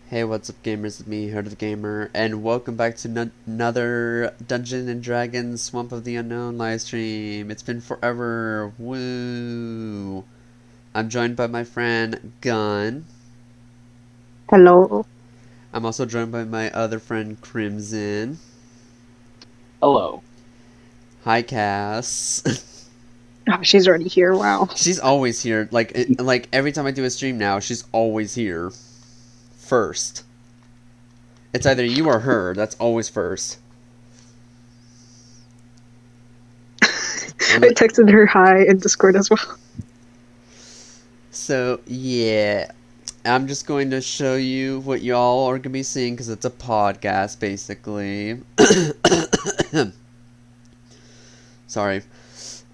Hey, what's up, gamers? It's me, Heart of the Gamer, and welcome back to another Dungeon and Dragons Swamp of the Unknown live stream. It's been forever. Woo! I'm joined by my friend Gun. Hello. I'm also joined by my other friend Crimson. Hello. Hi, Cass. Oh, she's already here. Wow. She's always here. Like every time I do a stream now, she's always here. First. It's either you or her. That's always first. I texted her hi in Discord as well. So, yeah. I'm just going to show you what y'all are going to be seeing because it's a podcast, basically. Sorry.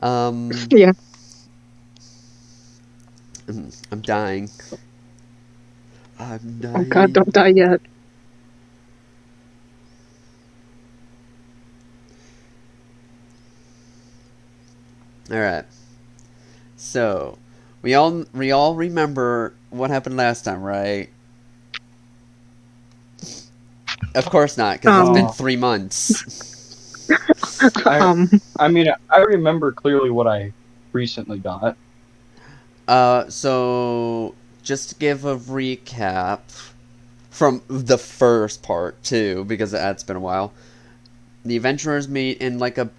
Yeah. I'm dying. I'm dying. Oh god, don't die yet. Alright. So, we all remember what happened last time, right? Of course not, because it's been 3 months. I remember clearly what I recently got. So just to give a recap from the first part too, because that's been a while. The adventurers meet in like a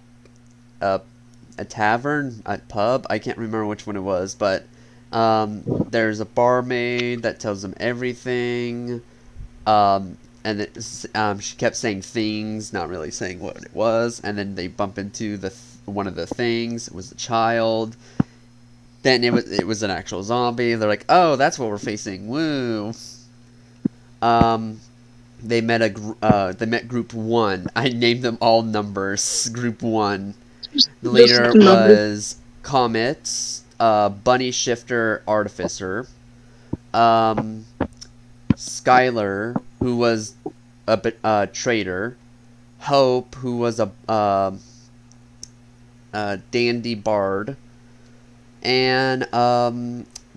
tavern, a pub. I can't remember which one it was, but there's a barmaid that tells them everything. She kept saying things, not really saying what it was, and then they bump into one of the things. It was a child. Then it was an actual zombie. They're like, oh, that's what we're facing. Woo. They met group 1. I named them all numbers. Group 1. The leader was Comet, Bunny Shifter Artificer, Skylar, who was a traitor, Hope, who was a dandy bard, and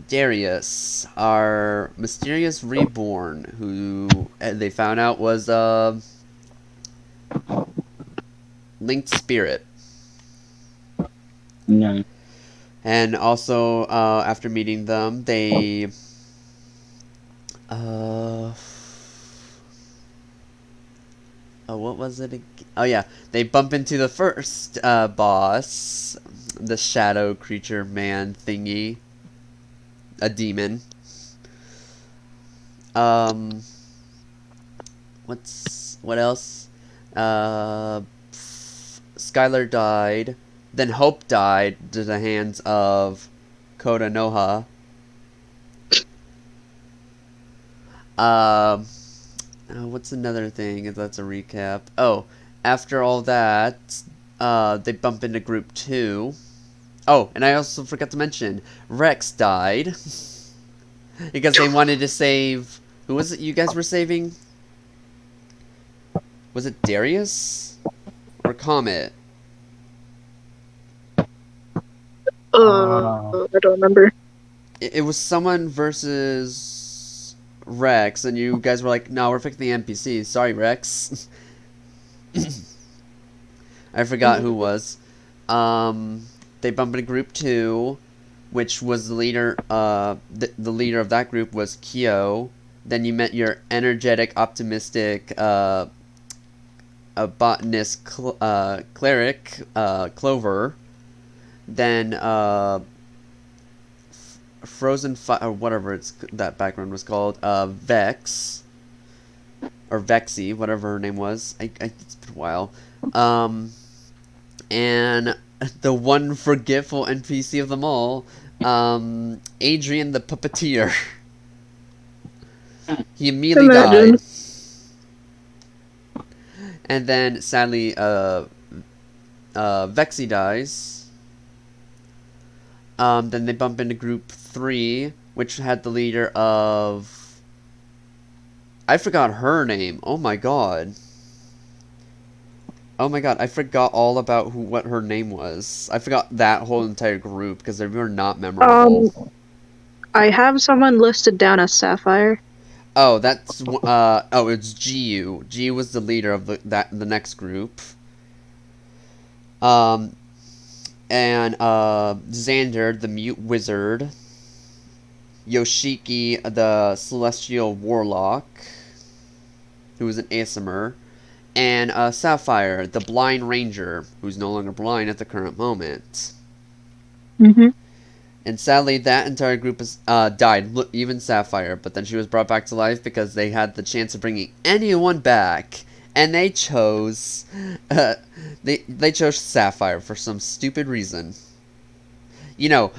Darius, our mysterious reborn, who they found out was linked spirit. No. And also, after meeting them, they what was it again? Oh yeah, they bump into the first boss, the shadow creature man thingy, a demon. What else? Skylar died. Then Hope died to the hands of Koda Noha. What's another thing? If that's a recap. Oh, after all that, they bump into group 2. Oh, and I also forgot to mention, Rex died. Because they wanted to save... Who was it you guys were saving? Was it Darius? Or Comet? I don't remember. It was someone versus Rex, and you guys were like, no, we're fixing the NPCs. Sorry, Rex. I forgot who was. They bumped into group 2, which was the leader, the leader of that group was Kyo. Then you met your energetic, optimistic, a botanist, cleric, Clover. Then, Frozen Fire, or whatever that background was called, Vex, or Vexy, whatever her name was. It's been a while. And the one forgetful NPC of them all, Adrian the Puppeteer. He immediately died. And then, sadly, Vexy dies. Then they bump into group 3, which had the leader of... I forgot her name. Oh my god. Oh my god, I forgot all about what her name was. I forgot that whole entire group because they were not memorable. I have someone listed down as Sapphire. Oh, it's GU. GU was the leader of the next group. Um, and Xander, the mute wizard. Yoshiki, the celestial warlock, who was an ASMR. And Sapphire, the blind ranger, who's no longer blind at the current moment. Mm-hmm. And sadly, that entire group died, even Sapphire. But then she was brought back to life because they had the chance of bringing anyone back, and they chose they chose Sapphire for some stupid reason. You know,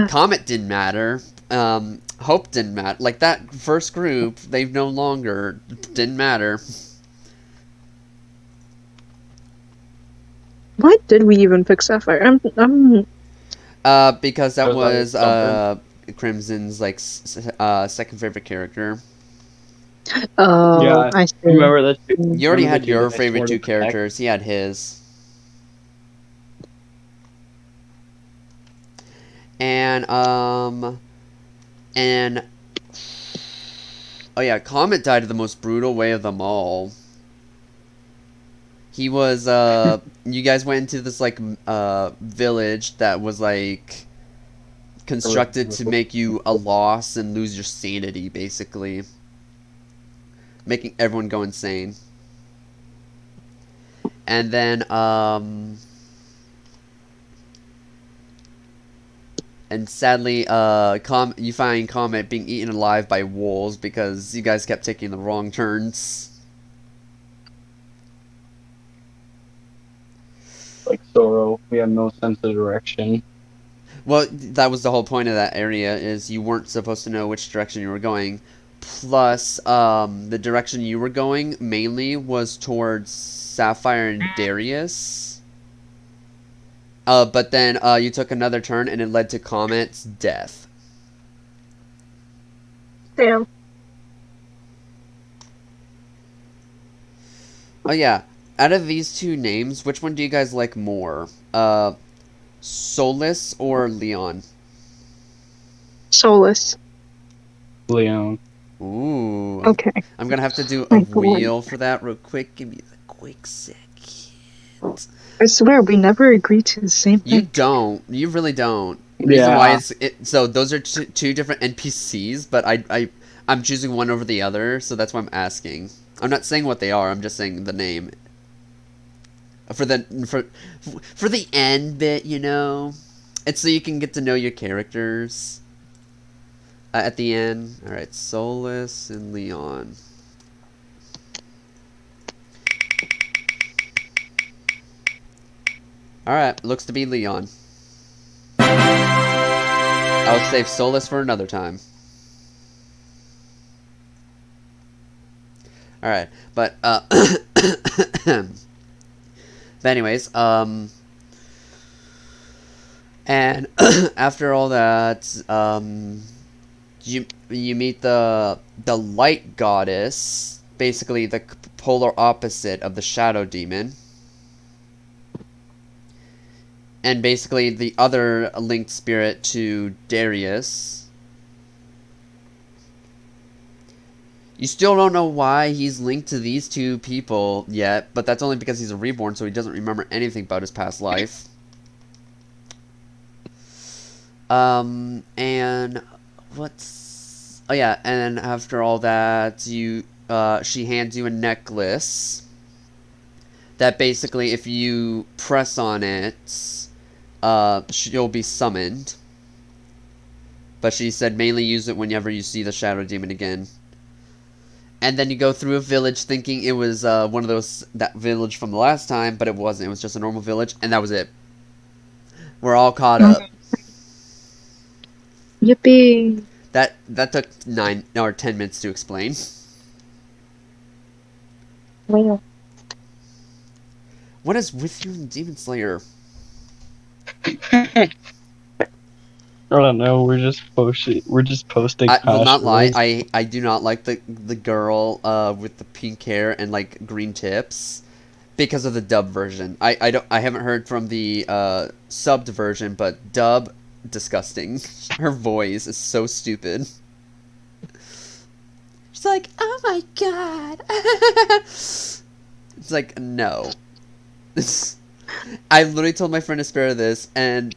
Comet didn't matter. Hope didn't matter. Like that first group, they no longer didn't matter. Why did we even pick Sapphire? Because that Because was Crimson's like second favorite character. Oh, Yeah, I see. remember that. You already Remember had the your kid that I favorite swore two to protect? characters. He had his. And oh yeah, Comet died the most brutal way of them all. He was you guys went into this like village that was like constructed to make you a loss and lose your sanity, basically, making everyone go insane. And then and sadly you find Comet being eaten alive by wolves because you guys kept taking the wrong turns. Like Zoro, we have no sense of direction. Well, that was the whole point of that area, is you weren't supposed to know which direction you were going. Plus, the direction you were going mainly was towards Sapphire and Darius. But then you took another turn and it led to Comet's death. Damn. Oh yeah, out of these two names, which one do you guys like more? Solus or Leon? Solus. Leon. Ooh. Okay. I'm gonna have to do a Thank the Lord. wheel for that real quick. Give me the quick second. I swear we never agreed to the same You thing. don't. You really don't. Reason Yeah. why is so those are two different NPCs, but I'm choosing one over the other, so that's why I'm asking. I'm not saying what they are. I'm just saying the name. For the end bit, you know, it's so you can get to know your characters at the end. All right, Solus and Leon. All right, looks to be Leon. I'll save Solus for another time. All right, but but anyways, and after all that, you meet the light goddess, basically the polar opposite of the shadow demon. And basically the other linked spirit to Darius. You still don't know why he's linked to these two people yet, but that's only because he's a reborn, so he doesn't remember anything about his past life. And what's... Oh yeah, and after all that, she hands you a necklace that basically, if you press on it, she'll be summoned. But she said mainly use it whenever you see the shadow demon again. And then you go through a village thinking it was one of that village from the last time, but it wasn't. It was just a normal village, and that was it. We're all caught up. Yippee! That took 9 or 10 minutes to explain. Wow. What is with you and Demon Slayer? I don't know. We're just posting. I will not lie. pastures. I do not like the girl with the pink hair and like green tips because of the dub version. I haven't heard from the subbed version, but dub, disgusting. Her voice is so stupid. She's like, oh my god. It's like, no. I literally told my friend to spare this, and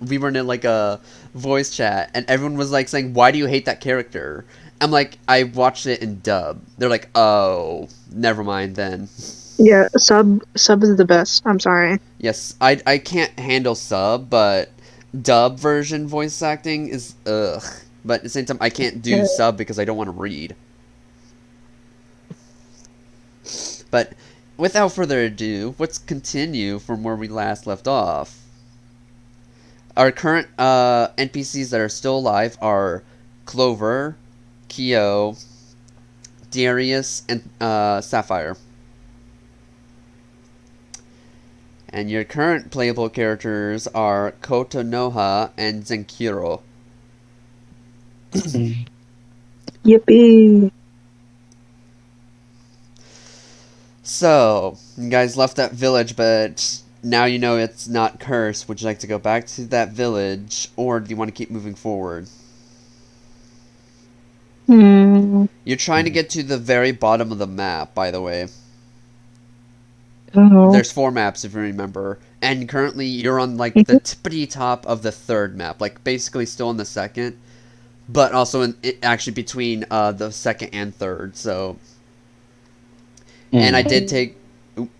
we were in like a voice chat, and everyone was like saying, "Why do you hate that character?" I'm like, I watched it in dub. They're like, "Oh, never mind then." Yeah, sub is the best. I'm sorry. Yes, I can't handle sub, but dub version voice acting is ugh. But at the same time, I can't do Yeah. sub because I don't want to read. But without further ado, let's continue from where we last left off. Our current NPCs that are still alive are Clover, Kyo, Darius, and Sapphire. And your current playable characters are Kotonoha and Zenkiro. Yippee! So, you guys left that village, but now you know it's not cursed. Would you like to go back to that village, or do you want to keep moving forward? You're trying to get to the very bottom of the map, by the way. Oh. There's 4 maps, if you remember. And currently, you're on, like, the tippity top of the 3rd map. Like, basically still in the 2nd. But also actually between the 2nd and 3rd, so... And I did take... Oop.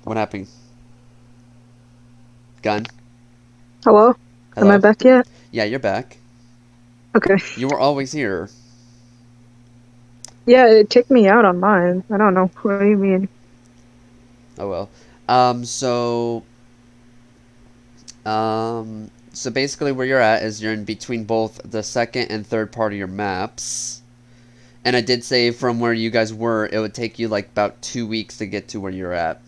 What happened? Gun? Hello? Hello? Am I back yet? Yeah, you're back. Okay. You were always here. Yeah, it kicked me out on mine. I don't know. What do you mean? Oh well. So basically where you're at is you're in between both the 2nd and 3rd part of your maps. And I did say from where you guys were, it would take you like about 2 weeks to get to where you're at.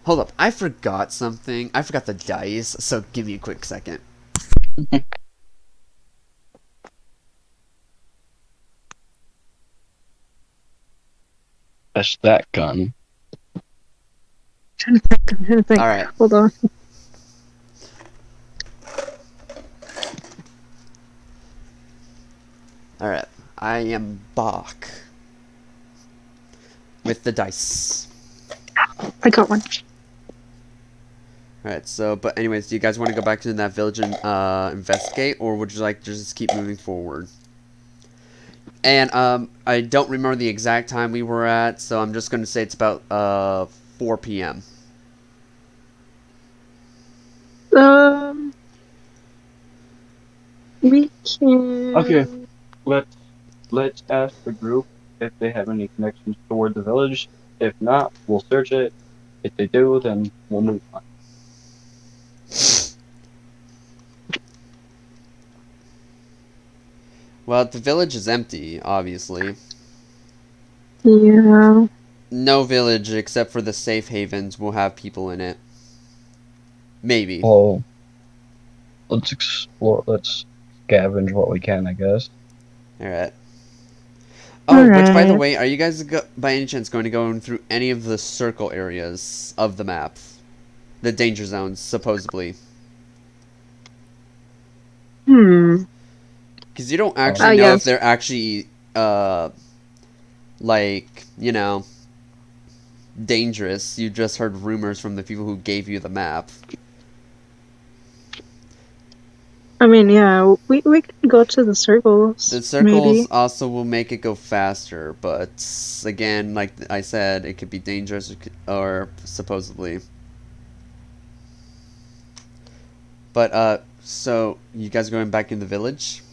Hold up, I forgot something. I forgot the dice, so give me a quick second. That's that gun. I'm trying to think. Alright. Hold on. Alright. I am Bach. With the dice. I got one. Alright, so, but anyways, do you guys want to go back to that village and investigate, or would you like to just keep moving forward? And, I don't remember the exact time we were at, so I'm just going to say it's about, 4 p.m. We can... Okay, let's ask the group if they have any connections toward the village. If not, we'll search it. If they do, then we'll move on. Well, the village is empty, obviously. Yeah. No village except for the safe havens will have people in it. Maybe. Well, let's explore. Let's scavenge what we can, I guess. Alright. Oh, which, by the Alright. way, are you guys, by any chance, going to go through any of the circle areas of the map? The danger zones, supposedly. Because you don't actually know if yes. they're actually, like, you know, dangerous. You just heard rumors from the people who gave you the map. I mean, yeah, we can go to the circles. The circles maybe. also will make it go faster, but again, like I said, it could be dangerous or supposedly. But, so, you guys are going back in the village?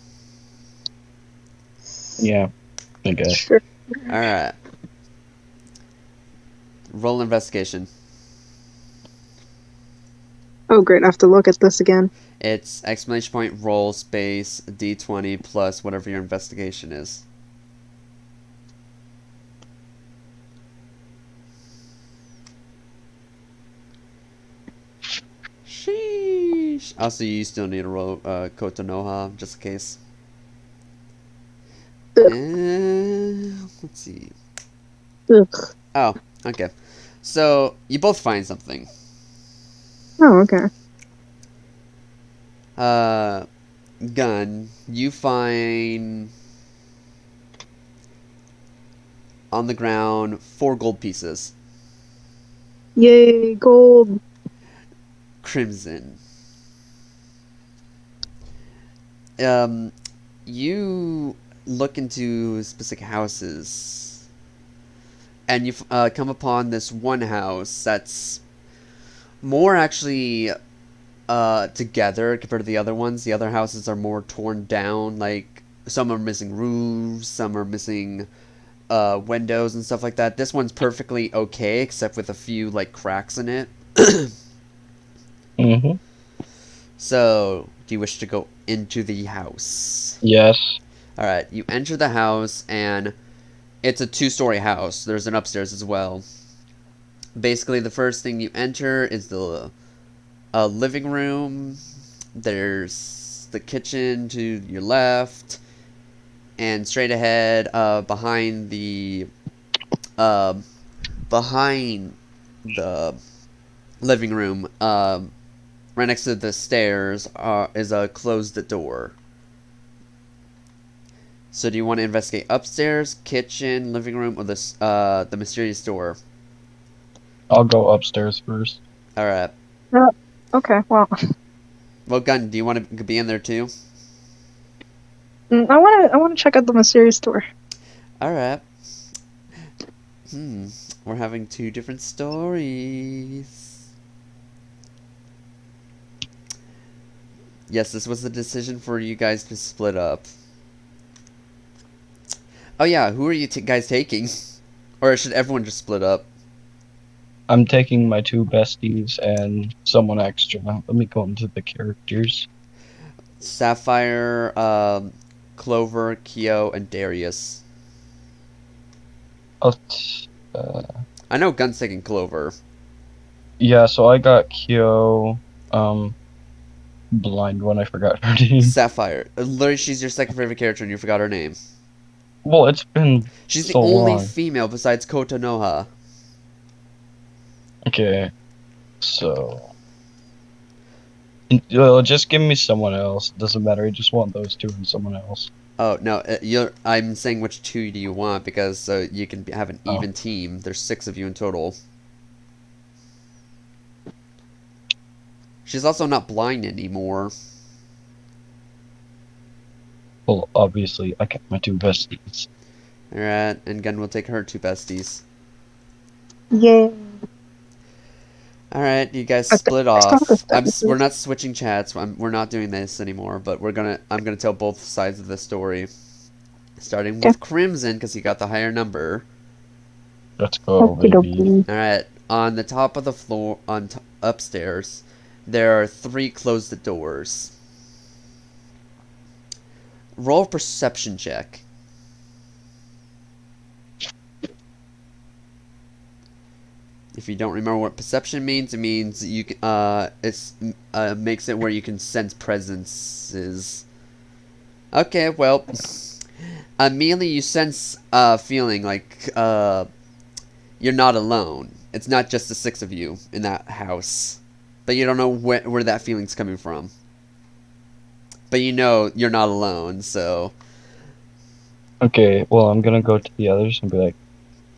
Yeah, I guess. Sure. Alright. Roll investigation. Oh, great. I have to look at this again. It's exclamation point roll space d20 plus whatever your investigation is. Sheesh. Also, you still need to roll Kotonoha, just in case. Let's see. Ugh. Oh, okay. So, you both find something. Oh, okay. Uh, Gun, you find on the ground 4 gold pieces. Yay, gold. Crimson. Um, you look into specific houses, and you come upon this one house that's more actually together compared to the other ones. The other houses are more torn down. Like some are missing roofs, some are missing windows and stuff like that. This one's perfectly okay, except with a few like cracks in it. Mm-hmm. So, do you wish to go into the house? Yes. All right, you enter the house, and it's a 2-story house. There's an upstairs as well. Basically, the first thing you enter is the living room. There's the kitchen to your left, and straight ahead, uh, behind the living room, right next to the stairs, is a closed door. So, do you want to investigate upstairs, kitchen, living room, or the mysterious door? I'll go upstairs first. All right. Okay, well, Well, Gun, do you want to be in there too? I want to check out the mysterious door. All right. We're having 2 different stories. Yes, this was the decision for you guys to split up. Oh yeah, who are you guys taking? Or should everyone just split up? I'm taking my 2 besties and someone extra. Let me go into the characters. Sapphire, Clover, Kyo, and Darius. Oh, I know Gun's taking Clover. yeah, so I got Kyo, blind one, I forgot her name. Sapphire. Literally, she's your second favorite character and you forgot her name. Well, it's been She's the so only long. female besides Kotonoha. Okay, so just give me someone else. Doesn't matter. I just want those 2 and someone else. Oh no, I'm saying which 2 do you want because you can have an even team. There's 6 of you in total. She's also not blind anymore. Well, obviously, I got my 2 besties. Alright, and Gun will take her 2 besties. Yay. Alright, you guys I split I still have off. the statuses. We're not switching chats. We're not doing this anymore, but I'm gonna tell both sides of the story. Starting with Okay. Crimson, because he got the higher number. Let's go, Okie baby. dokie. Alright, on the top of the floor, upstairs, there are 3 closed doors. Roll a perception check. If you don't remember what perception means, it means you can, makes it where you can sense presences. Okay, well, immediately you sense a feeling like you're not alone. It's not just the 6 of you in that house, but you don't know where that feeling's coming from. But you know you're not alone, so. Okay, well, I'm gonna go to the others and be like,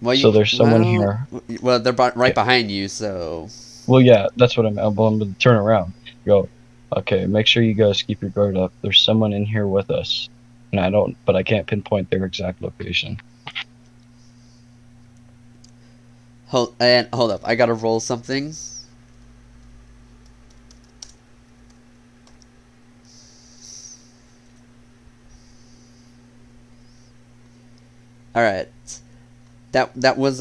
Well, so there's someone here. Well, they're right behind you, so. Well, yeah, that's what I'm going to turn around. Go, okay, make sure you guys keep your guard up. There's someone in here with us. And but I can't pinpoint their exact location. Hold up, I gotta roll something. Alright. That was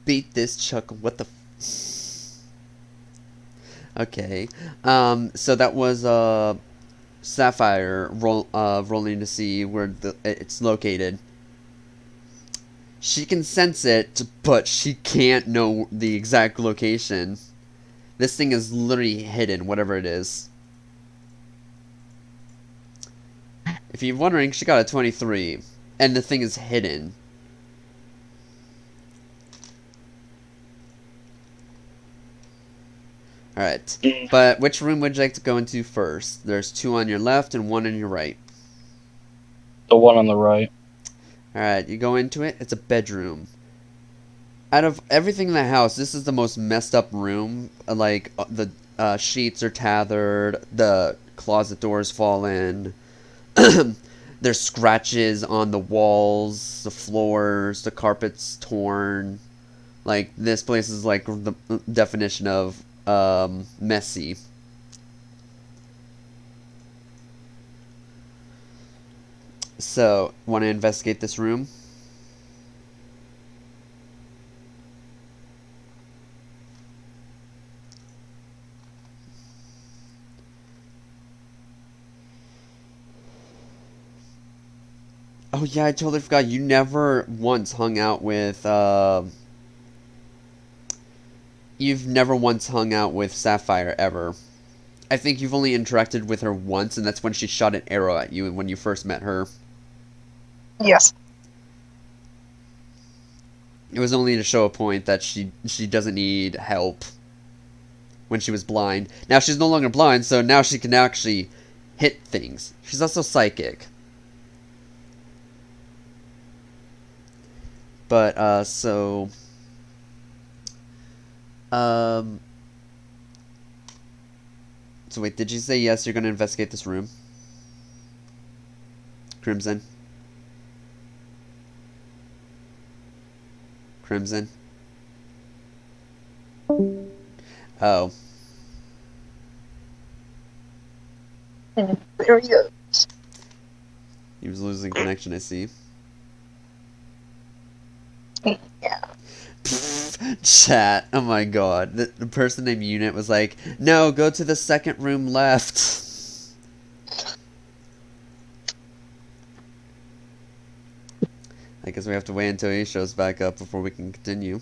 beat this Chuck, what the okay. So that was Sapphire rolling to see where it's located. She can sense it, but she can't know the exact location. This thing is literally hidden, whatever it is. If you're wondering, she got a 23, and the thing is hidden. Alright. But which room would you like to go into first? There's 2 on your left and 1 on your right. The one on the right. Alright, you go into it. It's a bedroom. Out of everything in the house, this is the most messed up room. Like, the sheets are tethered, the closet doors fall in. There's scratches on the walls, the floors, the carpet's torn. Like, this place is like the definition of messy. So, want to investigate this room? Oh yeah, I totally forgot. You never once hung out with, you've never once hung out with Sapphire, ever. I think you've only interacted with her once, and that's when she shot an arrow at you when you first met her. Yes. It was only to show a point that she doesn't need help when she was blind. Now she's no longer blind, so now she can actually hit things. She's also psychic. But, so... So wait, did you say yes, you're going to investigate this room? Crimson? Crimson? Oh. And there he goes. He was losing connection, I see. Yeah. Chat. Oh my god. The person named Unit was like, no, go to the second room left. I guess we have to wait until he shows back up before we can continue.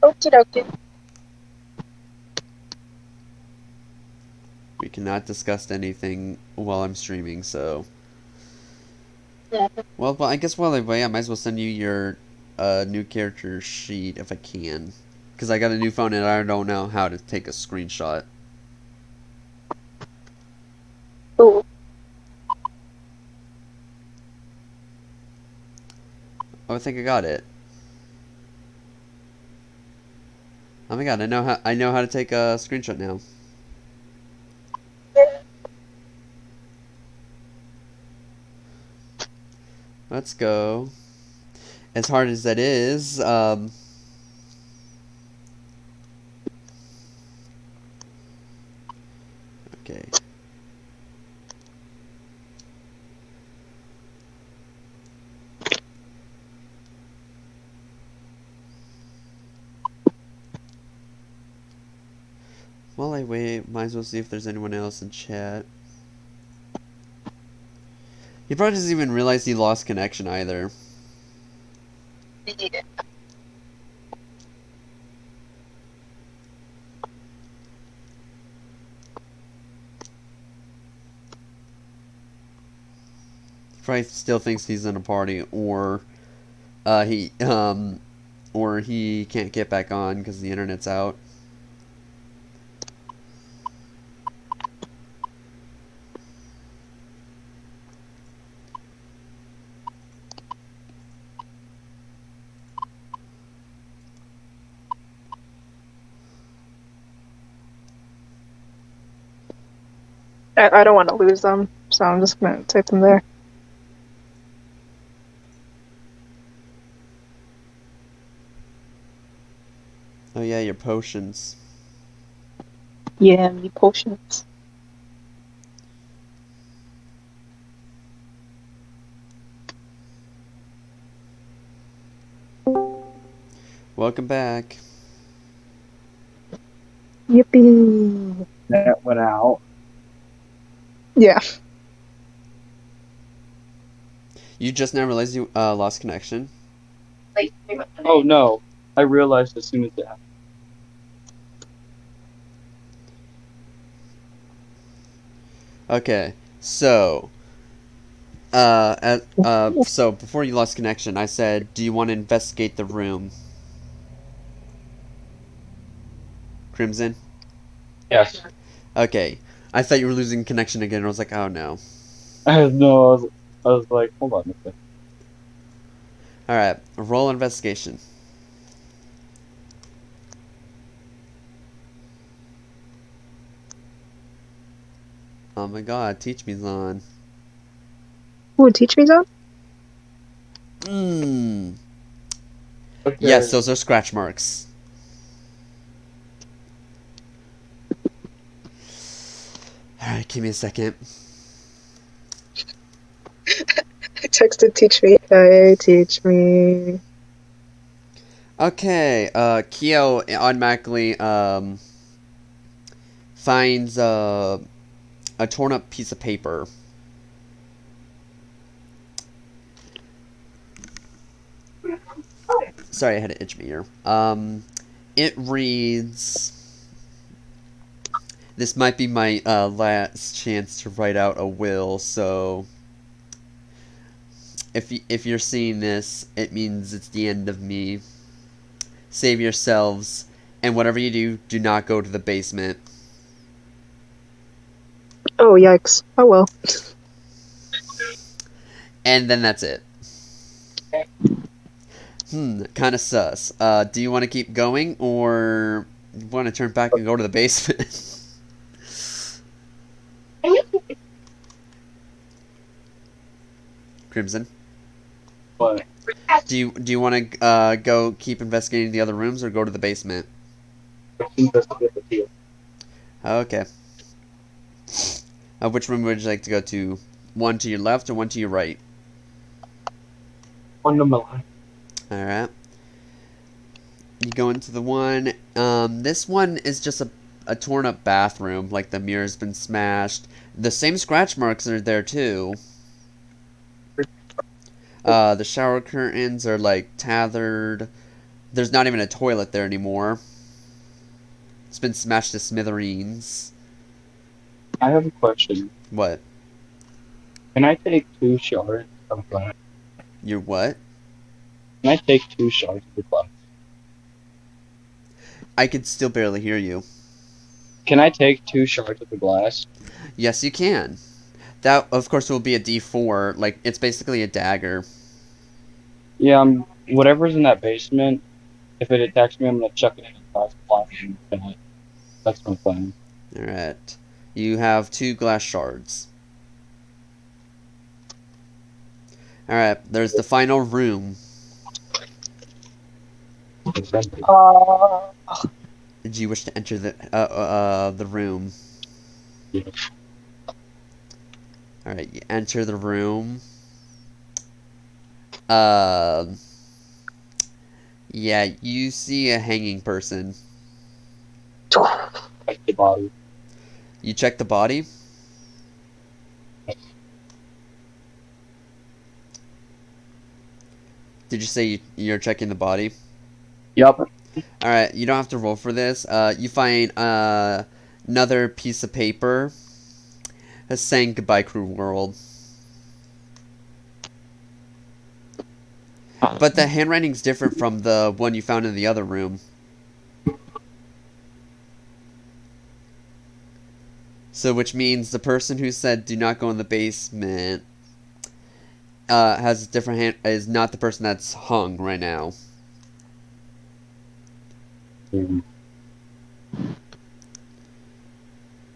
Okie dokie. We cannot discuss anything while I'm streaming, so... Yeah. Well, I guess while I wait, I might as well send you your new character sheet if I can. Because I got a new phone and I don't know how to take a screenshot. Ooh. Oh, I think I got it. Oh my god, I know how to take a screenshot now. Let's go. As hard as that is, okay. While I wait, might as well see if there's anyone else in chat. He probably doesn't even realize he lost connection either. Yeah. He probably still thinks he's in a party, or he can't get back on because the internet's out. I don't want to lose them, so I'm just gonna type them there. Oh yeah, your potions. Yeah, me potions. Welcome back. Yippee! That went out. Yeah. You just now realized you lost connection? Oh no. I realized as soon as it happened. Okay, so so before you lost connection, I said, do you want to investigate the room? Crimson? Yes. Okay. I thought you were losing connection again. I was like, oh no. No, I was like, hold on a second. Alright, roll investigation. Oh my god, teach me, Zon. Ooh, teach me, Zone? Mmm. Okay. Yes, those are scratch marks. Alright, give me a second. I texted teach me. Hey, teach me. Okay, Kyo automatically, finds, a torn up piece of paper. Sorry, I had to itch my ear. It reads... This might be my, last chance to write out a will, so... If you're seeing this, it means it's the end of me. Save yourselves, and whatever you do, do not go to the basement. Oh, yikes. Oh, well. And then that's it. Kind of sus. Do you want to keep going, or want to turn back and go to the basement? Crimson? But Do you want to go keep investigating the other rooms, or go to the basement? investigate the field. Okay. Which room would you like to go to? One to your left or one to your right? On the line. Alright. You go into the one. This one is just a torn up bathroom. Like the mirror's been smashed. The same scratch marks are there too. The shower curtains are like tethered. There's not even a toilet there anymore. It's been smashed to smithereens. I have a question. What? Can I take 2 shards of glass? You're what? Can I take 2 shards of glass? I could still barely hear you. Can I take 2 shards of the glass? Yes, you can. That, of course, will be a D4. Like, it's basically a dagger. Yeah, whatever's in that basement, if it attacks me, I'm gonna chuck it in a glass block and kill it. That's my plan. Alright. You have 2 glass shards. Alright, there's the final room. Did you wish to enter the room? Yeah. Alright, you enter the room. Yeah, you see a hanging person. Like the body. You check the body? Did you say you're checking the body? Yup. Alright, you don't have to roll for this. You find another piece of paper saying goodbye, cruel world. But the handwriting's different from the one you found in the other room. So, which means the person who said do not go in the basement has a different hand, is not the person that's hung right now.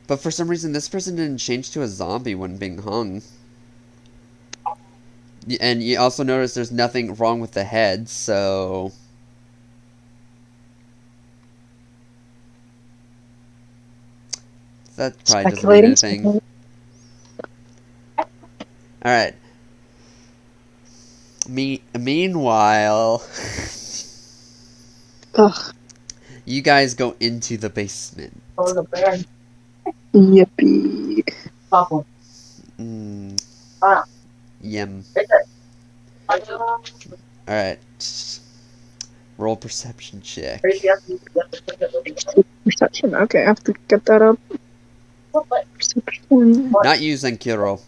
But for some reason, this person didn't change to a zombie when being hung. And you also notice there's nothing wrong with the head, so... That probably doesn't mean anything. Alright. Meanwhile... Ugh. You guys go into the basement. Yippee. Yum. Alright. Roll perception check. Perception. Okay, I have to get that up. Perception. Not you, Zenkiro.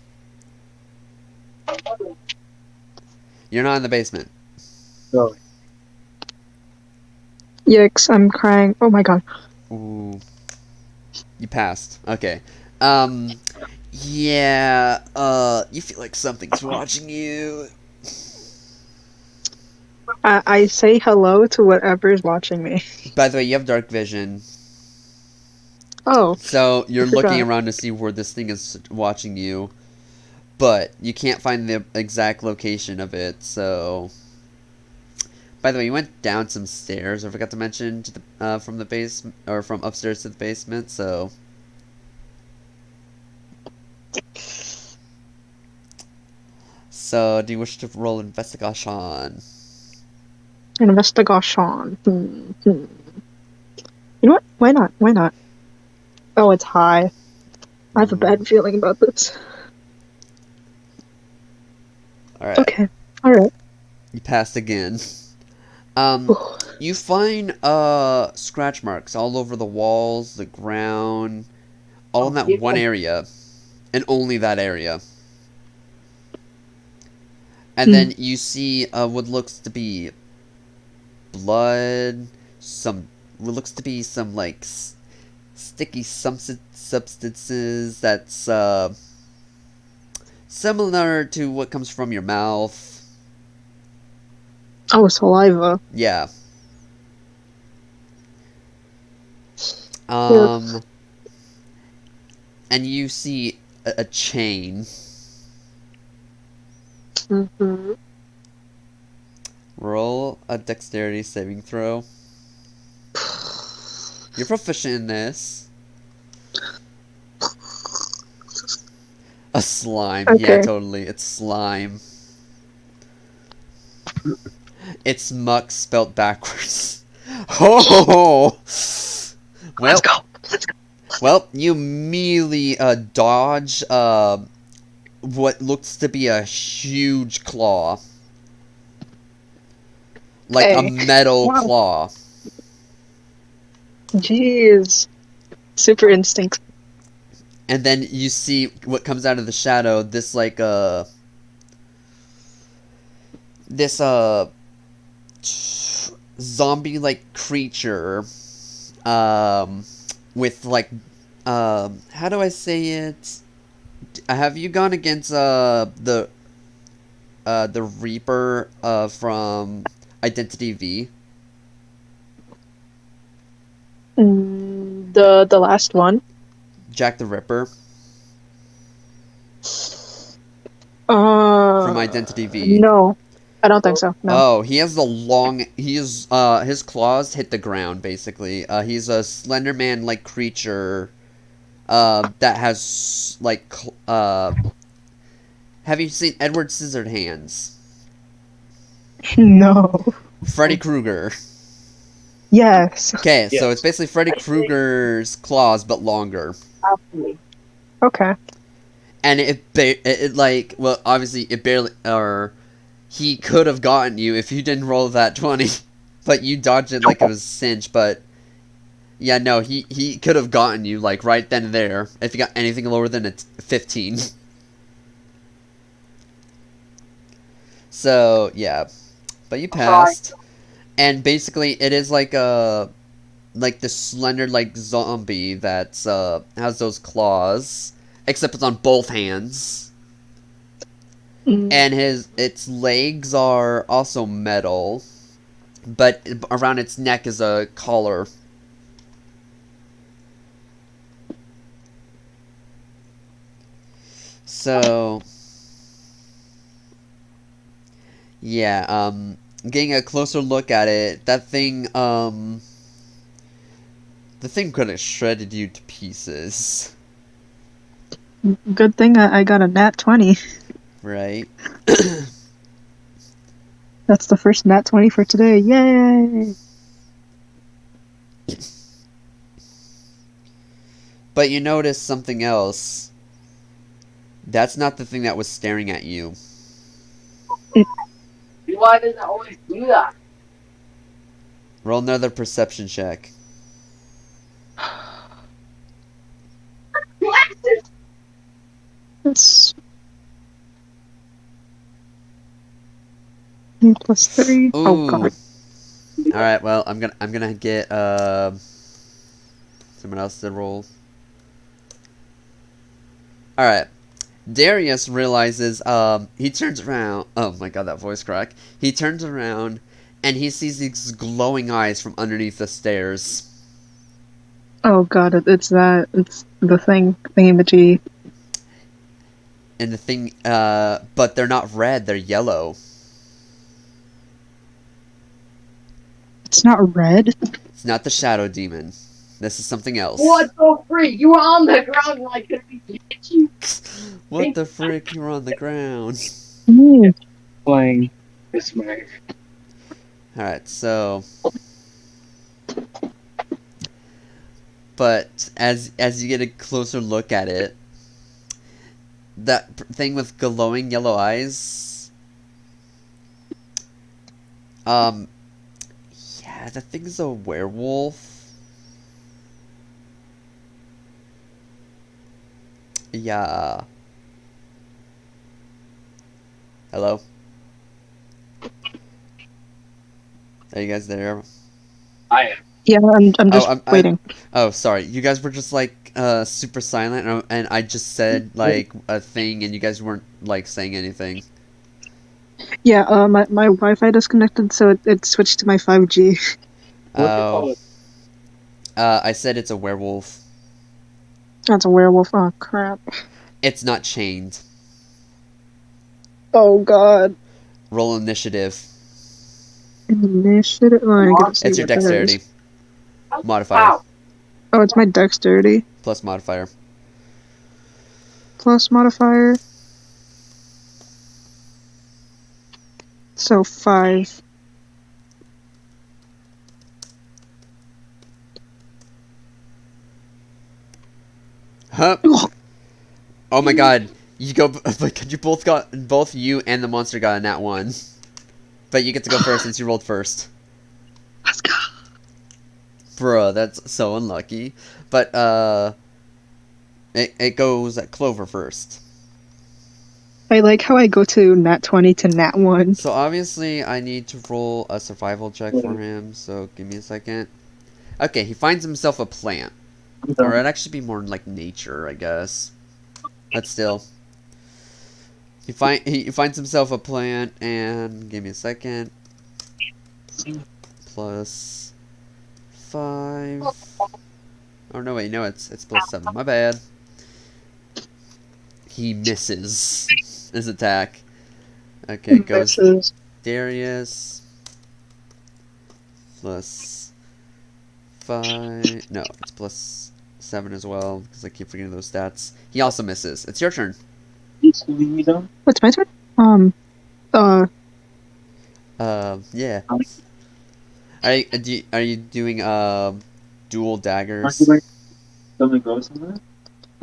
You're not in the basement. No. Yikes, I'm crying. Oh my god. Ooh. You passed. Okay. Yeah, you feel like something's watching you. I say hello to whatever's watching me. By the way, you have dark vision. Oh, So I you're looking forgot. around to see where this thing is watching you, but you can't find the exact location of it, so... By the way, you went down some stairs, I forgot to mention, to the, from the base, or from upstairs to the basement, so... So, do you wish to roll investigation? Investigation. You know what? Why not? Why not? Oh, it's high. I have a bad feeling about this. Alright, Okay. Alright. you passed again. Ooh. You find, scratch marks all over the walls, the ground, all in that one area, and only that area. And then you see, what looks to be blood, what looks to be some, like, sticky substances that's, similar to what comes from your mouth. Oh, saliva. Yeah. Yeah. And you see a chain. Mm-hmm. Roll a dexterity saving throw. You're proficient in this. A slime. Okay. Yeah, totally. It's slime. It's muck spelt backwards. Oh! Well, Let's go. Let's go. well, you immediately dodge what looks to be a huge claw. Like a Hey. metal Wow. claw. Jeez. Super instinct. And then you see what comes out of the shadow, this like this zombie like creature with like how do I say it? Have you gone against the Reaper from Identity V? The last one. Jack the Ripper Uh, from Identity V. no, I don't think so. No. Oh, he has the long. He is. His claws hit the ground. Basically, he's a Slender Man-like creature. That has like. Have you seen Edward Scissorhands? No. Freddy Krueger. Yes. Okay, so Yes. it's basically Freddy Krueger's claws but longer. Okay. And it like, well, obviously it barely, or he could have gotten you if you didn't roll that 20, but you dodged it like it was a cinch. But yeah, no, he could have gotten you like right then and there if you got anything lower than a 15. So yeah, but you passed, and basically it is like a the slender like zombie that's has those claws, except it's on both hands. And its legs are also metal, but around its neck is a collar. So yeah, getting a closer look at it, that thing, the thing could have shredded you to pieces. Good thing I got a nat 20. Right? That's the first nat 20 for today. Yay! But you notice something else. That's not the thing that was staring at you. Why does it always do that? Roll another perception check. That's +3. Ooh. Oh god. All right. Well, I'm gonna get Someone else did roll. Alright. Darius realizes, he turns around. Oh my god, that voice crack. He turns around and he sees these glowing eyes from underneath the stairs. Oh god, it's that. It's the thing, thingamajig. And the thing, but they're not red, they're yellow. It's not red. It's not the shadow demon. This is something else. What the freak? You were on the ground and I couldn't even hit you. What the frick? You were on the ground. Mm. Playing this way. Alright, so... But as you get a closer look at it, that thing with glowing yellow eyes... Yeah, that thing's a werewolf. Yeah. Hello? Are you guys there? I am. Yeah, I'm just waiting. Oh, sorry. You guys were just like super silent, and I just said like a thing, and you guys weren't like saying anything. Yeah, my Wi-Fi disconnected, so it switched to my 5G. Oh. I said it's a werewolf. That's a werewolf. Oh crap. It's not chained. Oh god. Roll initiative. Initiative. Oh, I get to see It's your what that is. dexterity. Modifier. Ow. Oh, it's my dexterity Plus modifier. plus modifier. So 5. Huh? Oh my god. You go, but both you and the monster got a nat 1. But you get to go first since you rolled first. Let's go. Bruh, that's so unlucky. But, it goes at Clover first. I like how I go to nat 20 to nat 1. So obviously I need to roll a survival check for him, so give me a second. Okay, he finds himself a plant. Or it'd actually be more like nature, I guess. But still. He finds himself a plant, and give me a second. Plus 5. Oh no, wait, no, it's plus 7. My bad. He misses his attack. Okay, goes Versus Darius. Plus 5. No, it's plus 7 as well, because I keep forgetting those stats. He also misses. It's your turn. What's my turn? Yeah. Are you doing dual daggers?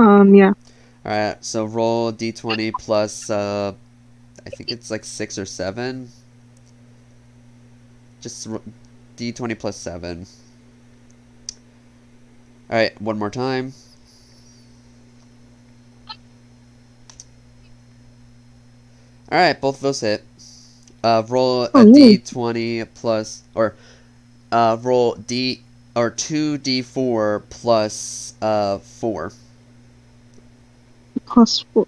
Yeah. Alright, so roll d20 plus I think it's like 6 or 7. Just d20 plus 7. Alright, one more time. Alright, both of those hit. Roll a d20 plus, or roll 2d4 plus 4. Plus 4.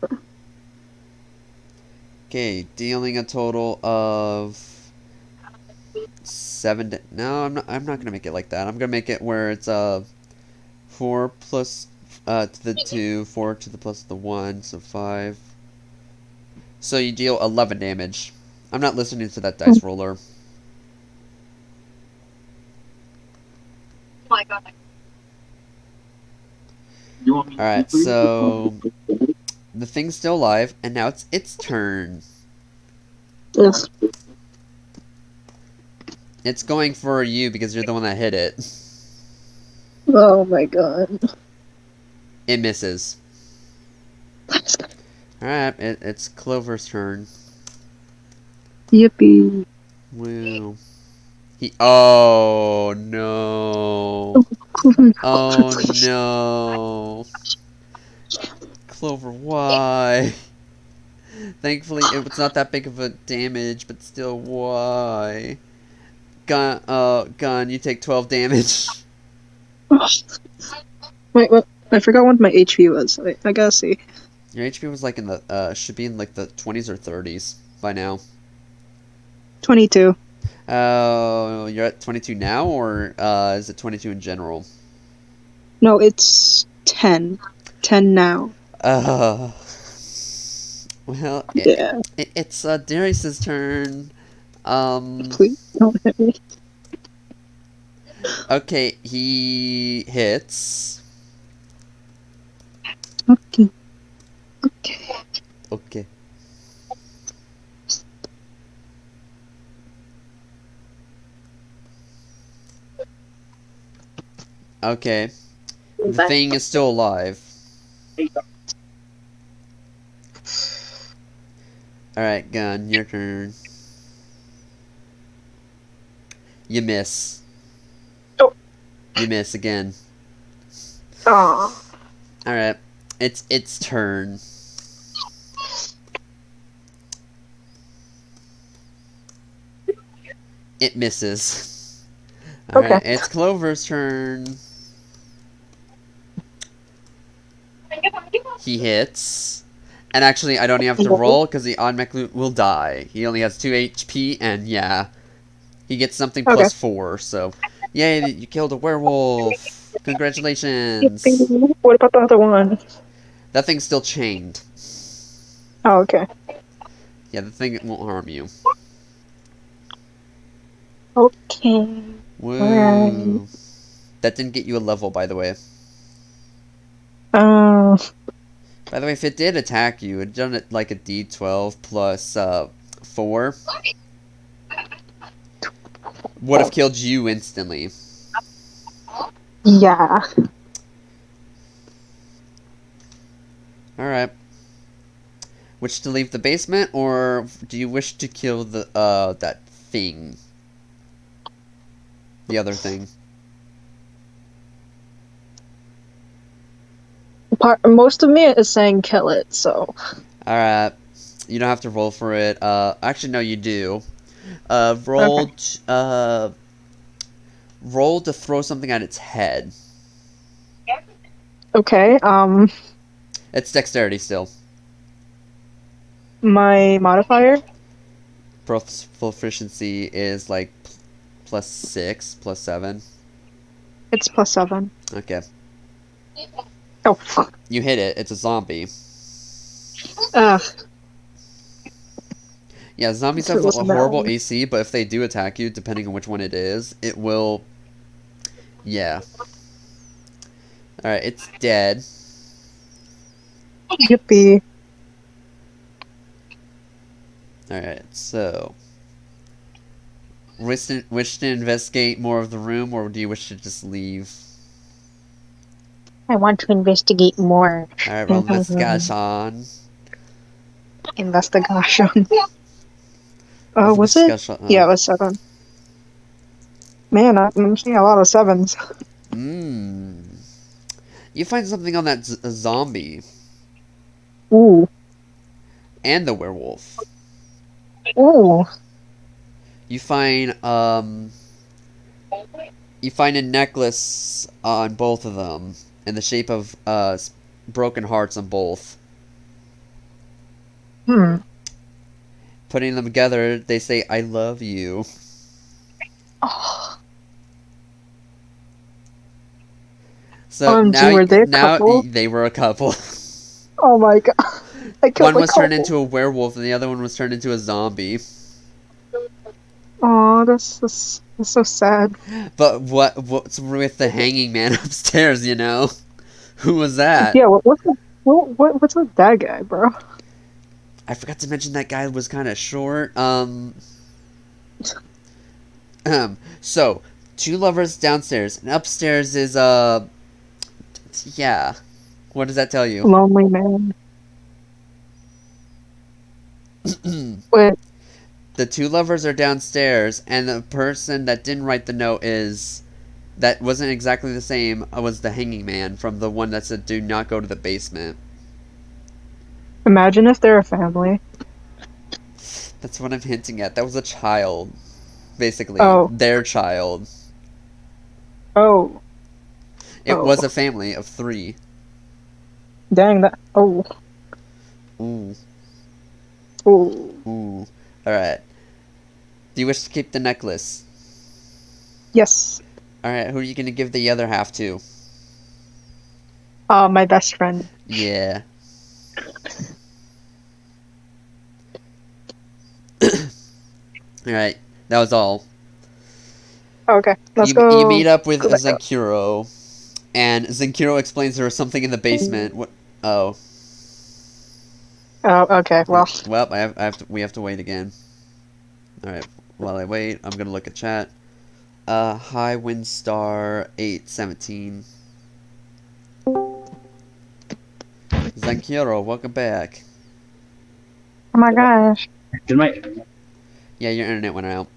Okay, dealing a total of 7. No, I'm not gonna make it like that. I'm gonna make it where it's 4 plus to the 2, 4 to the plus the 1, so 5. So you deal 11 damage. I'm not listening to that dice roller. Oh my god. Alright, so the thing's still alive, and now it's its turn. Yes. It's going for you because you're the one that hit it. Oh my god. It misses. Alright, it's Clover's turn. Yippee. Woo. Oh no. Oh no. Clover, why? Thankfully, it's not that big of a damage, but still, why? Gun, you take 12 damage. Wait, what? I forgot what my HP was. I gotta see. Your HP was like in the should be in like the 20s or 30s by now. 22. Oh, you're at 22 now, or is it 22 in general? No, it's 10. 10 now. Uh, well, Yeah. it's Darius's turn. Please don't hit me. Okay, he hits. Okay. Okay. Okay. Okay. The thing is still alive. Alright, Gun, your turn. You miss. Oh. You miss again. Aw. Alright. It's its turn. It misses. Alright, Okay. it's Clover's turn. He hits. And actually, I don't even have to roll because he automatically will die. He only has 2 HP, and yeah. He gets something Okay. plus 4, so. Yay, you killed a werewolf! Congratulations! What about the other one? That thing's still chained. Oh, okay. Yeah, the thing won't harm you. Okay. Woo! Alright. That didn't get you a level, by the way. By the way, if it did attack you, it'd done it like a D12 plus 4. Would have killed you instantly. Yeah. Alright. Wish to leave the basement, or do you wish to kill the that thing? The other thing. Most of me is saying kill it, so. Alright. You don't have to roll for it. Actually, no, you do. Roll to throw something at its head. Okay, It's dexterity still. my modifier? Proficiency is like plus 6, plus 7. It's +7. Okay. Oh, fuck. You hit it. It's a zombie. Ugh. Yeah, zombies If it have a wasn't that horrible one. AC, but if they do attack you, depending on which one it is, it will... Yeah. Alright, it's dead. Yippee. Alright, so... Wish to investigate more of the room, or do you wish to just leave? I want to investigate more. Alright, roll investigation. Investigation. Was it? Investigation. Yeah, it was 7. Man, I'm seeing a lot of 7s. You find something on that zombie. Ooh. And the werewolf. Ooh. You find a necklace on both of them in the shape of broken hearts on both. Putting them together, they say, "I love you." Oh. So now, were they a couple? they were a couple. Oh my god. I killed One was turned couple. into a werewolf, and the other one was turned into a zombie. Oh, that's so sad. But what's with the hanging man upstairs? You know, who was that? Yeah, what's with that guy, bro? I forgot to mention that guy was kind of short. So 2 lovers downstairs, and upstairs is yeah. What does that tell you? Lonely man. Wait, The 2 lovers are downstairs, and the person that didn't write the note that wasn't exactly the same was the hanging man from the one that said, "Do not go to the basement." imagine if they're a family. That's what I'm hinting at. That was a child, basically. Oh. Their child. Oh. It was a family of 3. Dang that. Oh. Ooh. Ooh. Ooh. Alright. Do you wish to keep the necklace? Yes. Alright, who are you going to give the other half to? My best friend. Yeah. Alright, that was all. Okay, let's You go. meet up with go back up. Zenkuro, and Zenkuro explains there was something in the basement. What? Oh. Oh, okay. Well, Well, we have to wait again. Alright, while I wait, I'm gonna look at chat. Hi Windstar 817. Zenkuro, welcome back. Oh my gosh. Did my internet? Yeah, your internet went out.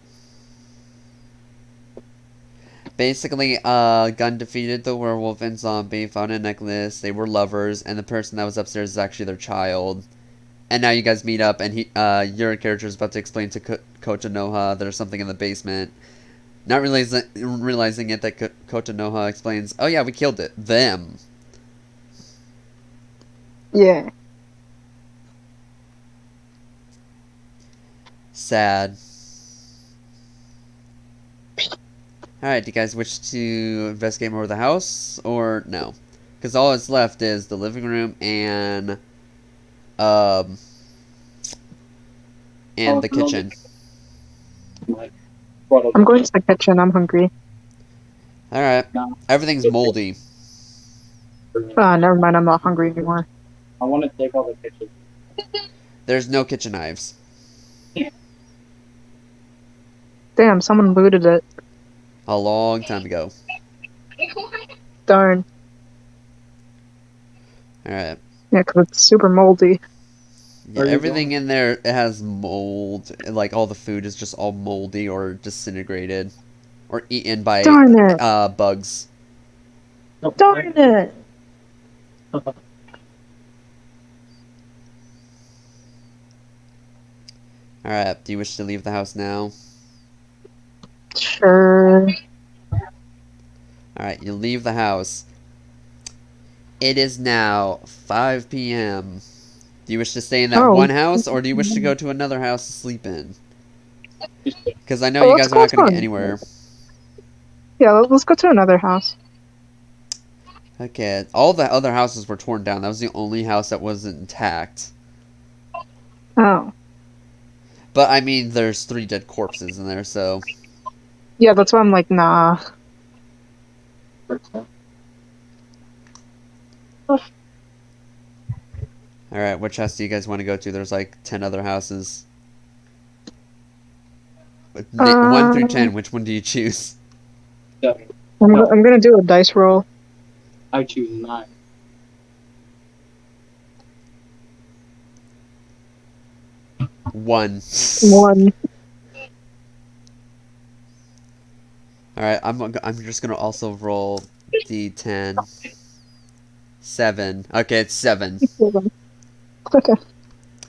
Basically, Gun defeated the werewolf and zombie, found a necklace, they were lovers, and the person that was upstairs is actually their child. And now you guys meet up, and your character is about to explain to Kota Noha there's something in the basement. Not realizing it that Kota Noha explains, oh yeah, we killed it. Them. yeah. Sad. Alright, do you guys wish to investigate more of the house, or no? Because all that's left is the living room and the kitchen. I'm going to the kitchen. I'm hungry. Alright. Everything's moldy. Never mind. I'm not hungry anymore. I want to take all the pictures. There's no kitchen knives. Damn, someone looted it. A long time ago. Darn. Alright. Yeah, because it's super moldy. Yeah, everything in there has mold. Like, all the food is just all moldy or disintegrated. Or eaten by Darn it. bugs. Darn it. Alright, do you wish to leave the house now? Sure. Alright, you leave the house. It is now 5 p.m. Do you wish to stay in that one house, or do you wish to go to another house to sleep in? Because I know you guys are not going to get anywhere. Yeah, let's go to another house. Okay, all the other houses were torn down. That was the only house that wasn't intact. Oh. But, I mean, there's 3 dead corpses in there, so... Yeah, that's why I'm like, nah. Alright, which house do you guys want to go to? There's like 10 other houses. 1 through 10, which one do you choose? I'm gonna do a dice roll. I choose 9. One. 1. Alright, I'm just gonna also roll D10. 7. Okay, it's 7. Okay.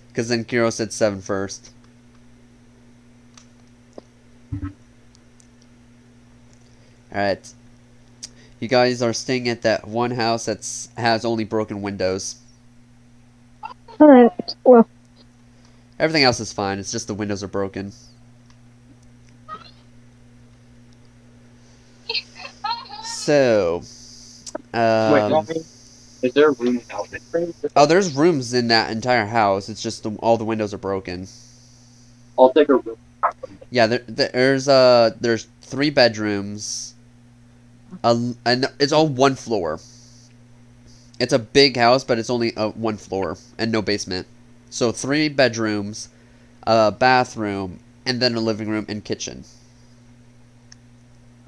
Because then Kiro said 7 first. Alright. You guys are staying at that one house that has only broken windows. Alright, well. Everything else is fine, it's just the windows are broken. So... Wait, is there a room out there? Oh, there's rooms in that entire house. It's just all the windows are broken. I'll take a room. Yeah, there's 3 bedrooms. And it's all 1 floor. It's a big house, but it's only 1 floor and no basement. So 3 bedrooms, a bathroom, and then a living room and kitchen.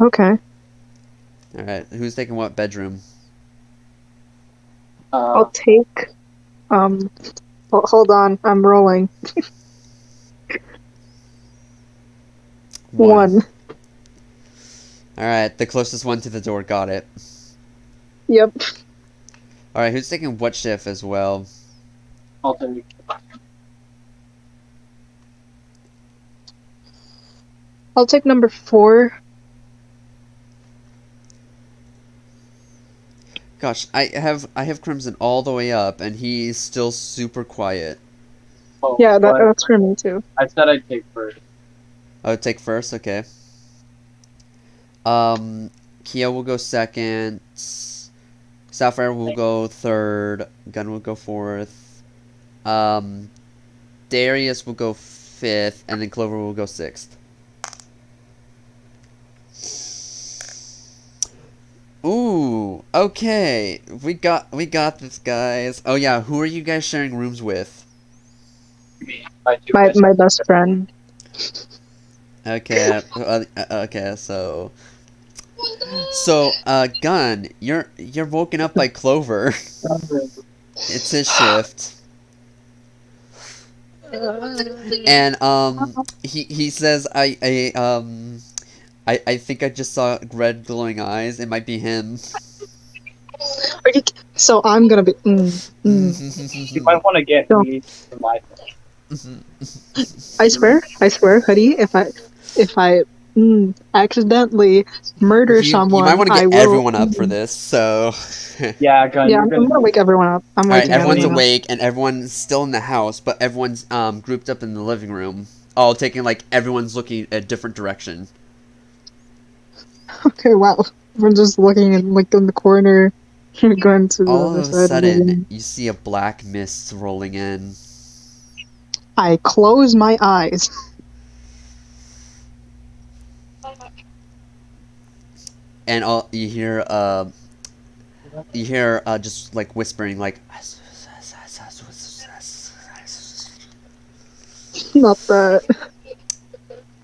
Okay. All right, who's taking what bedroom? I'll take. Hold on. I'm rolling. 1. All right, the closest one to the door got it. Yep. All right, who's taking what shift as well? I'll take. I'll take number 4. Gosh, I have Crimson all the way up, and he's still super quiet. Oh, Yeah, but that's for me too. I said I'd take first. I would take first, okay. Kia will go second. Sapphire will go third. Gun will go fourth. Um, Darius will go fifth, and then Clover will go sixth. Ooh, okay. We got this, guys. Oh yeah, who are you guys sharing rooms with? My best friend. Okay, okay, so Gun, you're woken up by Clover. It's his shift. And he says I think I just saw red glowing eyes. It might be him. Are you, so I'm gonna be. You might want to get No. me for my I swear, Hoodie. If I accidentally murder You someone, might want to I get will. everyone up for this. So Yeah, gun. Yeah, You're I'm gonna gonna wake everyone up. I'm all right, waking everyone's everyone up. awake and everyone's still in the house, but everyone's grouped up in the living room, all taking like everyone's looking a different direction. Okay, wow. We're just looking in like in the corner, going to the All other of a side of the sudden, room. you see a black mist rolling in. I close my eyes. And all you hear just like whispering like Not that.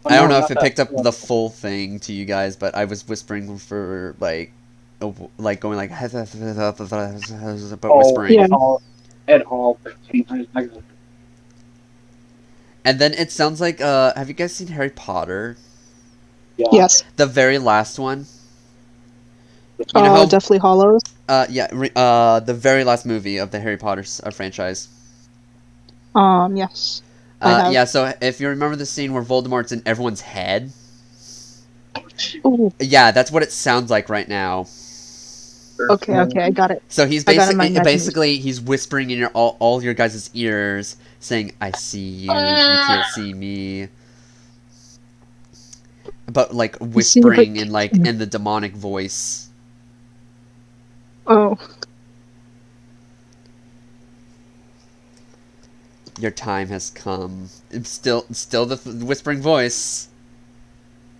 Oh, I don't no, know if not it that. picked up the full thing to you guys, but I was whispering for like going like but whispering. Yeah. At all. I And then it sounds like have you guys seen Harry Potter? yeah. Yes. The very last one? You know how Deathly Hollows. the very last movie of the Harry Potter franchise. Yes. I have. Yeah, so if you remember the scene where Voldemort's in everyone's head, Ooh. yeah, that's what it sounds like right now. Okay, I got it. So he's I got it in my basically he's whispering in your all your guys' ears, saying, "I see you, you can't see me," but like whispering in the demonic voice. Oh. Your time has come. It's still the whispering voice.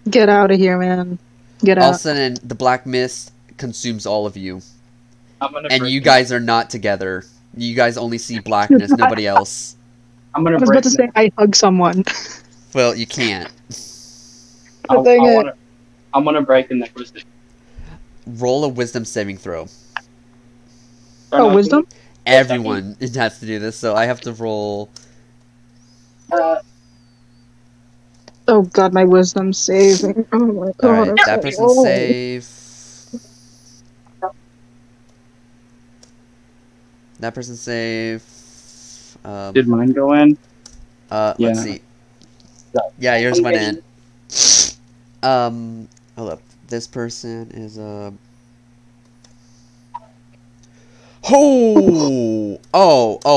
Get out of here, man. Get All of a out. sudden, the black mist consumes all of you, I'm gonna and break you it. guys are not together. You guys only see blackness, nobody else. I'm I gonna was break about to say it. I hug someone. Well, you can't. Dang it. I'm gonna break the necklace. Roll a wisdom saving throw. Oh, wisdom? Everyone has to do this, so I have to roll. Oh god, my wisdom saving. Oh my god. Alright, I'm that so person's old. safe. That person's safe. Did mine go in? Let's Yeah. see. Yeah, yours went in. Hold up. This person is Oh,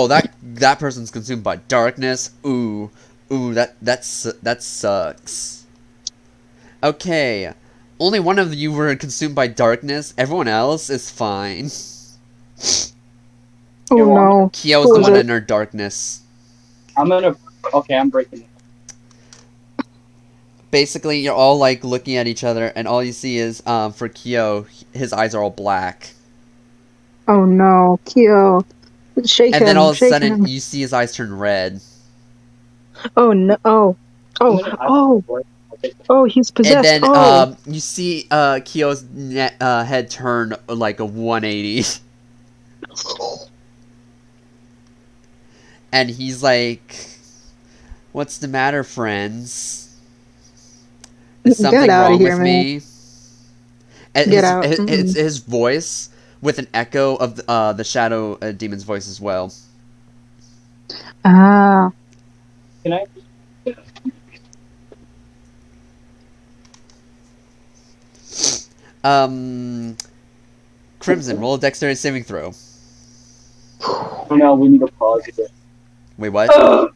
that person's consumed by darkness. Ooh, that sucks. Okay, only one of you were consumed by darkness. Everyone else is fine. Oh no. Kyo was Who the is one it? in her darkness. I'm breaking it. Basically, you're all like looking at each other, and all you see is for Kyo, his eyes are all black. Oh no. Kyo. Shake And him. then all of a shake sudden, him. you see his eyes turn red. Oh no. Oh, he's possessed. And then Oh. you see Kyo's head turn like a 180. And he's like, "What's the matter, friends? Is something Get outta wrong here, with man. me?" And Get out. It's his voice with an echo of the Shadow Demon's voice as well. Ah. Can I? Crimson, roll a dexterity saving throw. Oh no, we need to pause it. Wait, what?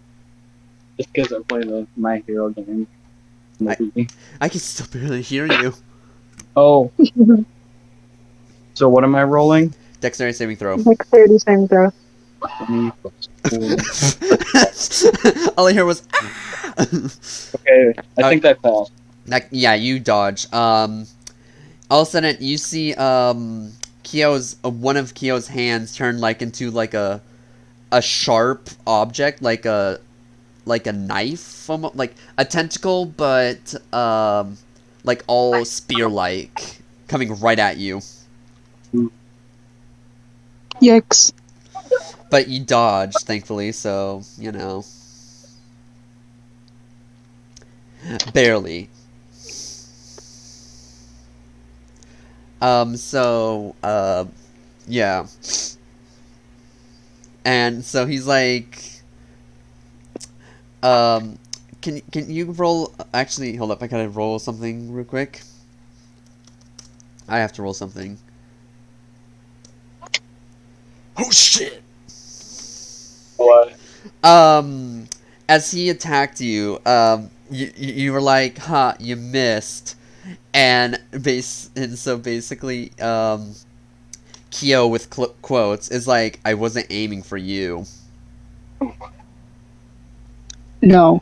Just because I'm playing the My Hero game. Maybe. I can still barely hear you. Oh. So what am I rolling? Dexterity saving throw. Dexterity saving throw. 20 plus 4. All I hear was. Okay, I think I passed. Yeah, you dodge. All of a sudden, you see Kyo's one of Kyo's hands turn like into like a sharp object, like a knife, almost, like a tentacle, but like all spear-like, coming right at you. Yikes. But you dodge, thankfully, so you know, barely. Yeah. And so he's like, can you roll? Actually, hold up. I gotta roll something real quick. I have to roll something. Oh shit! What? As he attacked you, you were like, "Huh, you missed," and so basically, Kyo with quotes is like, "I wasn't aiming for you." No.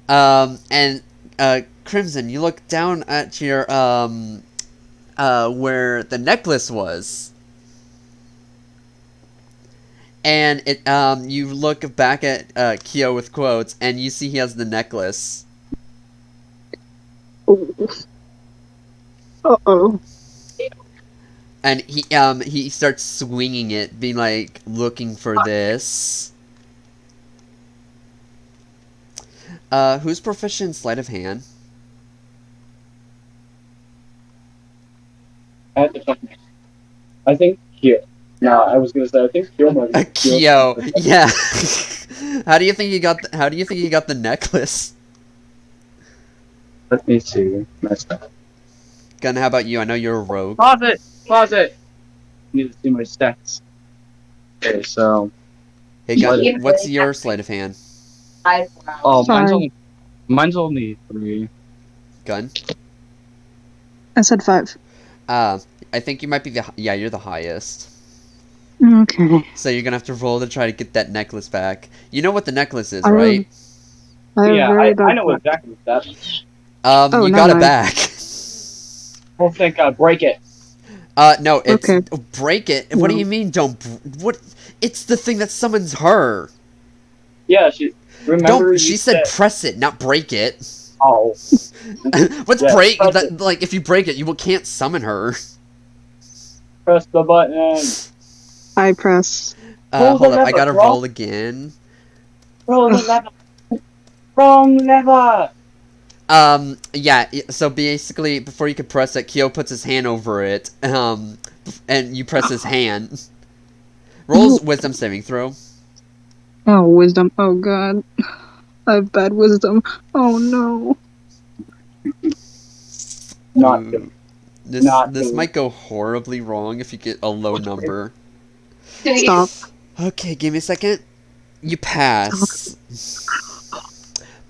And Crimson, you look down at your where the necklace was. And it you look back at Kyo with quotes, and you see he has the necklace. Uh-oh. And he starts swinging it, being like, looking for this. Who's proficient in sleight of hand? I think Kyo. No, I was gonna say I think Kyo might be. Kyo, yeah. How do you think he got? How do you think he got the necklace? Let me see. Messed up. Gun, how about you? I know you're a rogue. Pause it! Pause it! Need to see my stats. Okay, so. Hey, Gun, what's your sleight of hand? Oh, Sorry. mine's only 3. Gun? I said 5. I think you might be you're the highest. Okay. So you're gonna have to roll to try to get that necklace back. You know what the necklace is, I right? Yeah, I know know. exactly what that is. Oh, You never got it mind. back. Oh, thank God. Break it. No, it's Okay. break it. What do No. you mean? What? It's the thing that summons her. Yeah, remember She said press it, not break it. Oh. What's Yeah, break? press That, like, if you break it, you can't summon her. Press the button. I press. Roll the Hold up, I lever, gotta bro. roll again. Roll the lever. Wrong lever. Yeah, so basically, before you can press it, Kyo puts his hand over it, and you press his hand. Rolls wisdom saving throw. Oh, wisdom. Oh, God. I have bad wisdom. Oh, no. Not Ooh. good. This Not this good. might go horribly wrong if you get a low number. Stop. Okay, give me a second. You pass.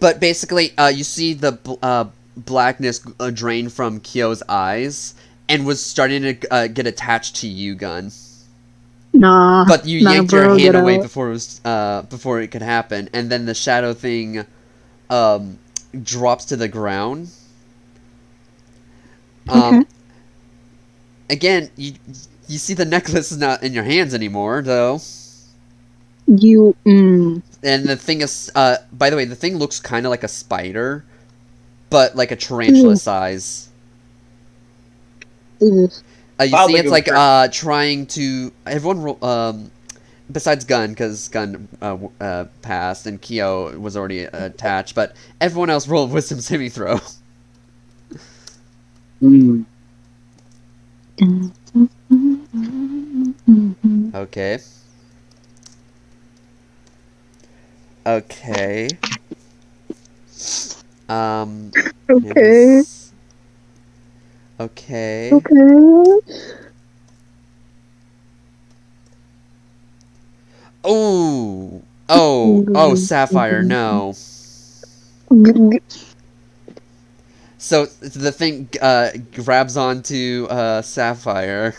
But basically, you see the blackness drain from Kyo's eyes, and was starting to get attached to you, Gun. Nah. But you nah, yanked bro, your hand get away out. before it could happen, and then the shadow thing drops to the ground. Okay. Again, you see the necklace is not in your hands anymore, though. You. And the thing is, by the way, the thing looks kind of like a spider, but like a tarantula size. Ugh. You Wow, see, they it's go like crazy. trying to besides Gun, because Gun passed and Kyo was already attached, but everyone else rolled wisdom saving throw. Hmm. Okay. Okay. Okay. Okay. Okay. Oh, Sapphire, no. So the thing grabs onto Sapphire,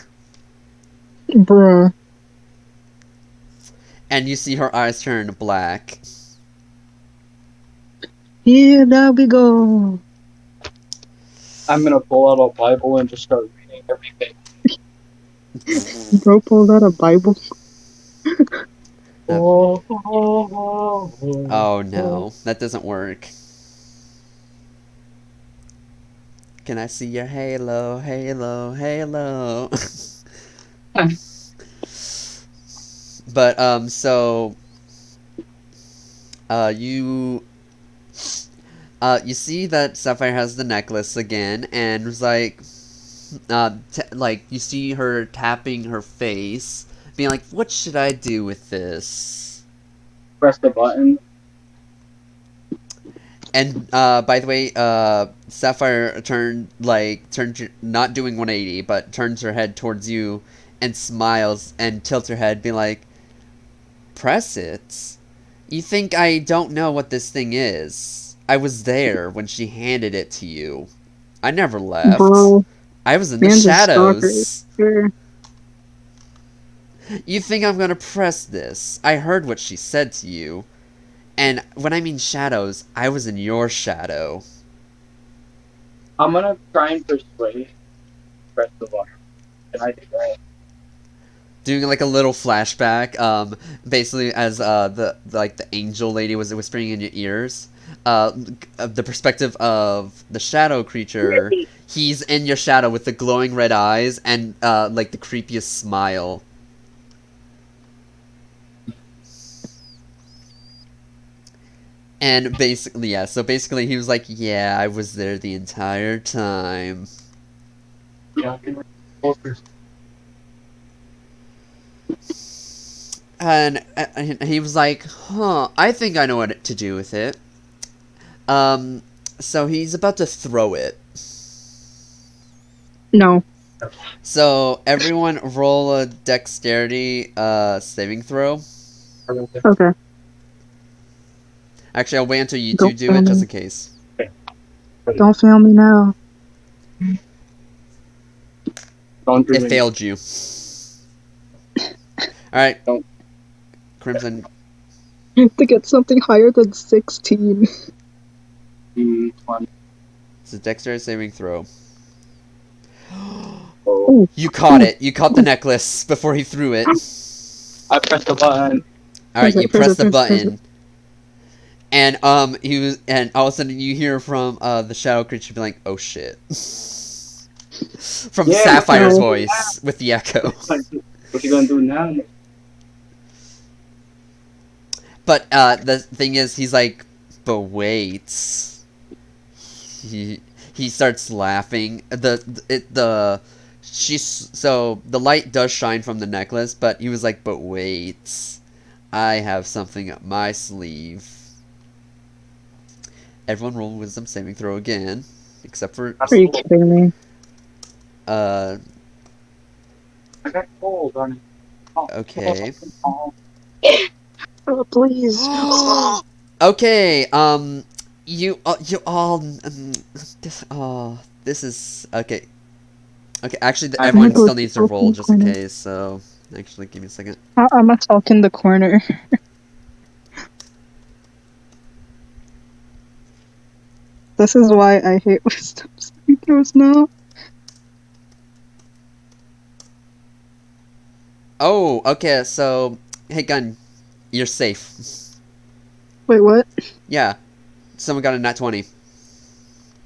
Bruh. and you see her eyes turn black. Here now we go. I'm gonna pull out a Bible and just start reading everything. Bro pulled out a Bible. Oh no, that doesn't work. Can I see your halo, halo, halo? But so you see that Sapphire has the necklace again, and was like, like you see her tapping her face, being like, "What should I do with this?" Press the button. And by the way, Sapphire turned not doing 180, but turns her head towards you and smiles and tilts her head, being like, "Press it? You think I don't know what this thing is? I was there when she handed it to you. I never left. Bro, I was in the man's a stalker. shadows. Sure. You think I'm gonna press this? I heard what she said to you. And when I mean shadows, I was in your shadow." I'm gonna try and persuade. Press the button. Can I do that? Doing like a little flashback, basically as the angel lady was whispering in your ears. The perspective of the shadow creature, he's in your shadow with the glowing red eyes and like the creepiest smile. And basically, yeah, so basically he was like, "Yeah, I was there the entire time." Yeah. And he was like, "Huh, I think I know what to do with it." So he's about to throw it. No. So everyone roll a dexterity saving throw. Okay. Actually, I'll wait until you Don't two do it, fail just me. in case. Don't fail me now. Don't do It it. failed you. Alright. Don't. Crimson, I have to get something higher than 16. it's a dexterity saving throw. Oh. You caught it. You caught the necklace before he threw it. I pressed the button. Alright, you Press press it, the press it. button. And and all of a sudden you hear from the shadow creature be like, "Oh shit." From Yeah, Sapphire's no. voice with the echo. What you gonna do now? But the thing is, he's like, "But wait." He starts laughing. The light does shine from the necklace, but he was like, "But wait, I have something up my sleeve." Everyone roll wisdom saving throw again, except for Are you kidding me? I got cold on it. Oh, okay. oh. Oh, please. Okay, you all, this is, okay. Okay, actually, I'm everyone gonna still go needs to sulk roll in the just in corner. case, so, actually, give me a second. I'm gonna talk in the corner. This is why I hate wisdom saving throws now. Oh, okay, so, hey, Gun, you're safe. Wait, what? Yeah, someone got a nat 20,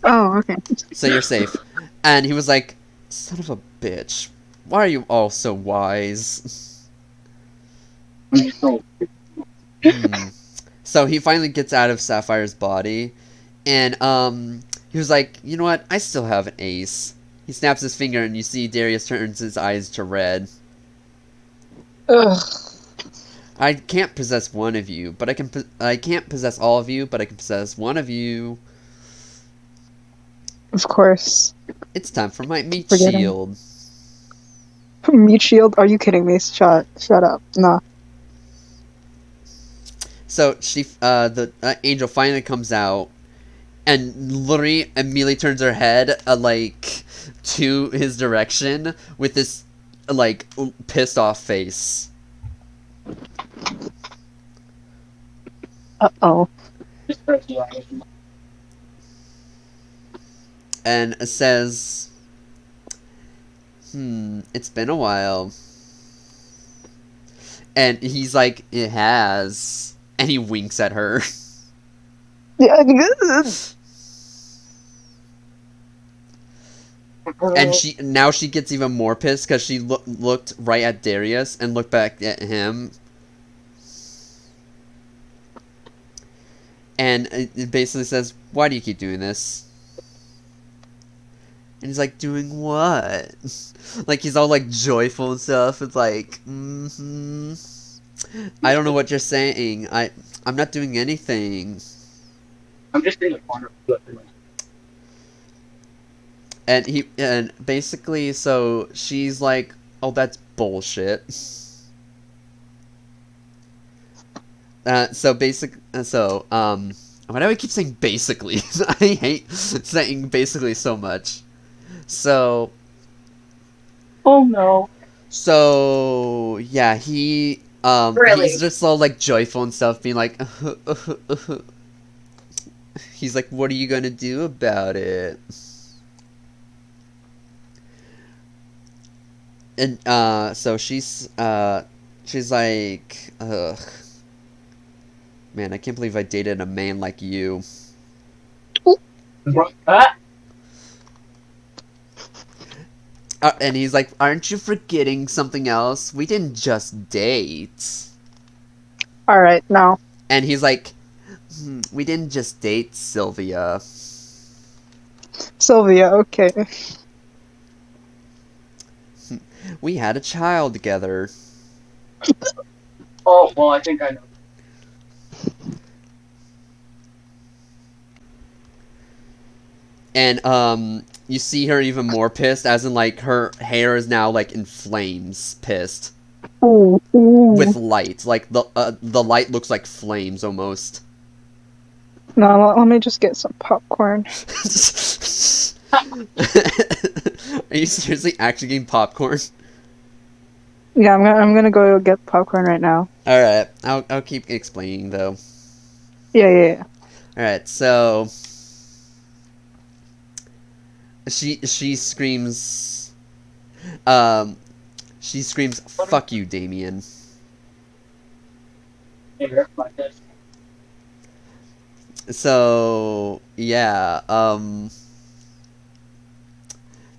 Oh, okay. so you're safe. And he was like, "Son of a bitch, why are you all so wise?" So he finally gets out of Sapphire's body, and he was like, "You know what? I still have an ace." He snaps his finger, and you see Darius turns his eyes to red. Ugh. I can't possess one of you, but I can't possess all of you, but I can possess one of you. Of course. It's time for my meat Forgetting. shield. Meat shield? Are you kidding me? Shut up. Nah. So the angel finally comes out, and literally immediately turns her head like to his direction with this like pissed off face. Uh-oh. Just press the eyes. And says, it's been a while. And he's like, it has. And he winks at her. Yeah. And she gets even more pissed because she looked right at Darius and looked back at him. And it basically says, why do you keep doing this? And he's like, doing what? Like, he's all, like, joyful and stuff. It's like, I don't know what you're saying. I'm not doing anything. I'm just in the corner. And basically, so she's like, oh, that's bullshit. Why do I keep saying basically? I hate saying basically so much. So, Oh no. so yeah, he's just all like joyful and stuff, being like, he's like, what are you gonna do about it? And so she's like, ugh, man, I can't believe I dated a man like you. And he's like, aren't you forgetting something else? We didn't just date. Alright, now. And he's like, we didn't just date, Sylvia. Sylvia, okay. We had a child together. Oh, well, I think I know. And you see her even more pissed, as in like her hair is now like in flames, pissed. Ooh, ooh. With light. Like the light looks like flames almost. No, let me just get some popcorn. Are you seriously actually getting popcorn? Yeah, I'm gonna go get popcorn right now. Alright, I'll keep explaining though. Yeah. Alright, so she screams fuck you, Damien. So yeah,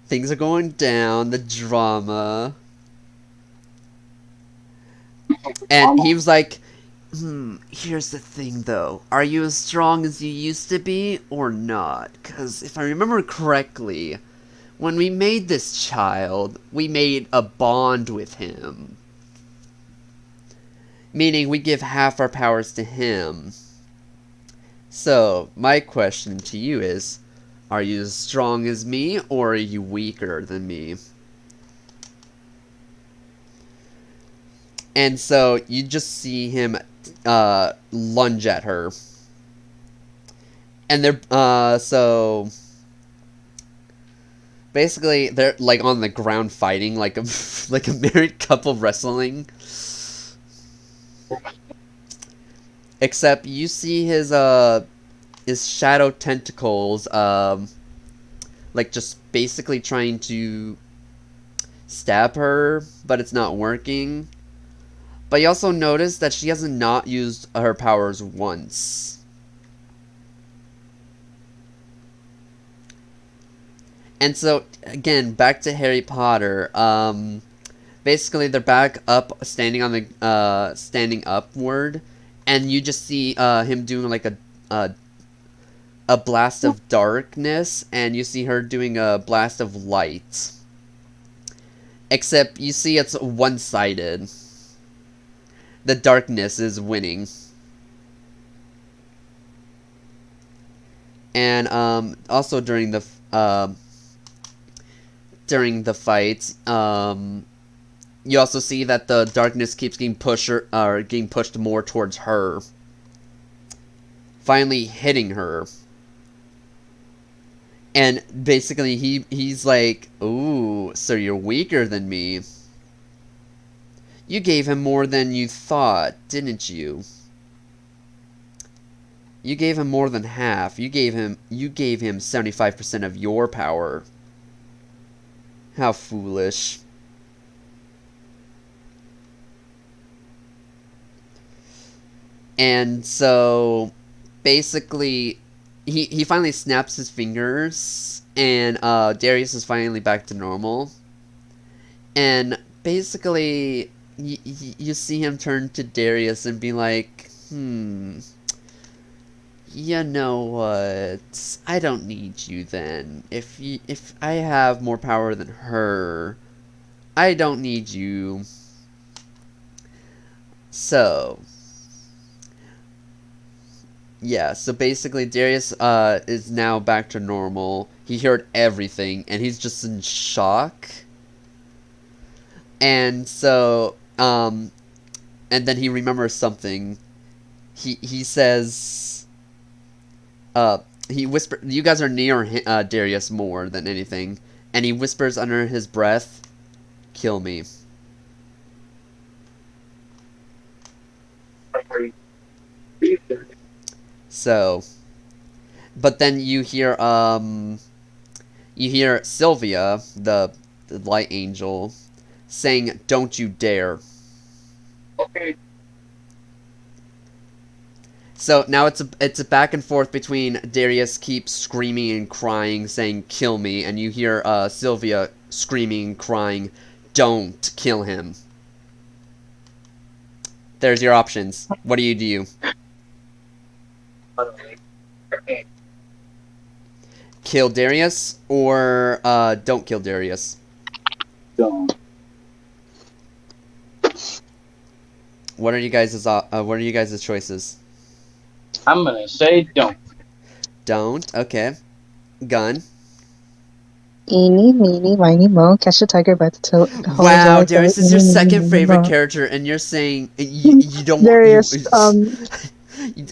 things are going down, the drama. And he was like, here's the thing though. Are you as strong as you used to be or not? Because if I remember correctly, when we made this child, we made a bond with him. Meaning we give half our powers to him. So, my question to you is, are you as strong as me or are you weaker than me? And so you just see him lunge at her. And they're so basically they're like on the ground fighting like a like a married couple wrestling. Except you see his shadow tentacles like just basically trying to stab her, but it's not working. But you also notice that she hasn't not used her powers once. And so, again, back to Harry Potter. Basically, they're back up, standing on the, standing upward. And you just see, him doing, like, a blast of darkness. And you see her doing a blast of light. Except, you see it's one-sided. The darkness is winning. And also during the fight, you also see that the darkness keeps getting pushed more towards her. finally hitting her. And basically he's like, "Ooh, so you're weaker than me. You gave him more than you thought, didn't you? You gave him more than half. You gave him 75% of your power. How foolish." And so basically he finally snaps his fingers, and Darius is finally back to normal. And basically you see him turn to Darius and be like, you know what? I don't need you then. If I have more power than her, I don't need you. So yeah, so basically Darius is now back to normal. He heard everything and he's just in shock. And so and then he remembers something. He says he whisper, you guys are near Darius more than anything, and he whispers under his breath, "Kill me." So, but then you hear Sylvia, the light angel, saying, "Don't you dare." Okay. So now it's a back and forth between Darius keeps screaming and crying, saying, "Kill me," and you hear Sylvia screaming and crying, "Don't kill him." There's your options. What do you do? Okay. Kill Darius or don't kill Darius? Don't. What are you guys' choices? I'm gonna say don't. Don't. Okay. Gun. Eeny, meeny, miny, mo, catch a tiger by the tail. Wow, Darius is your second favorite character, and you're saying you don't want. Darius,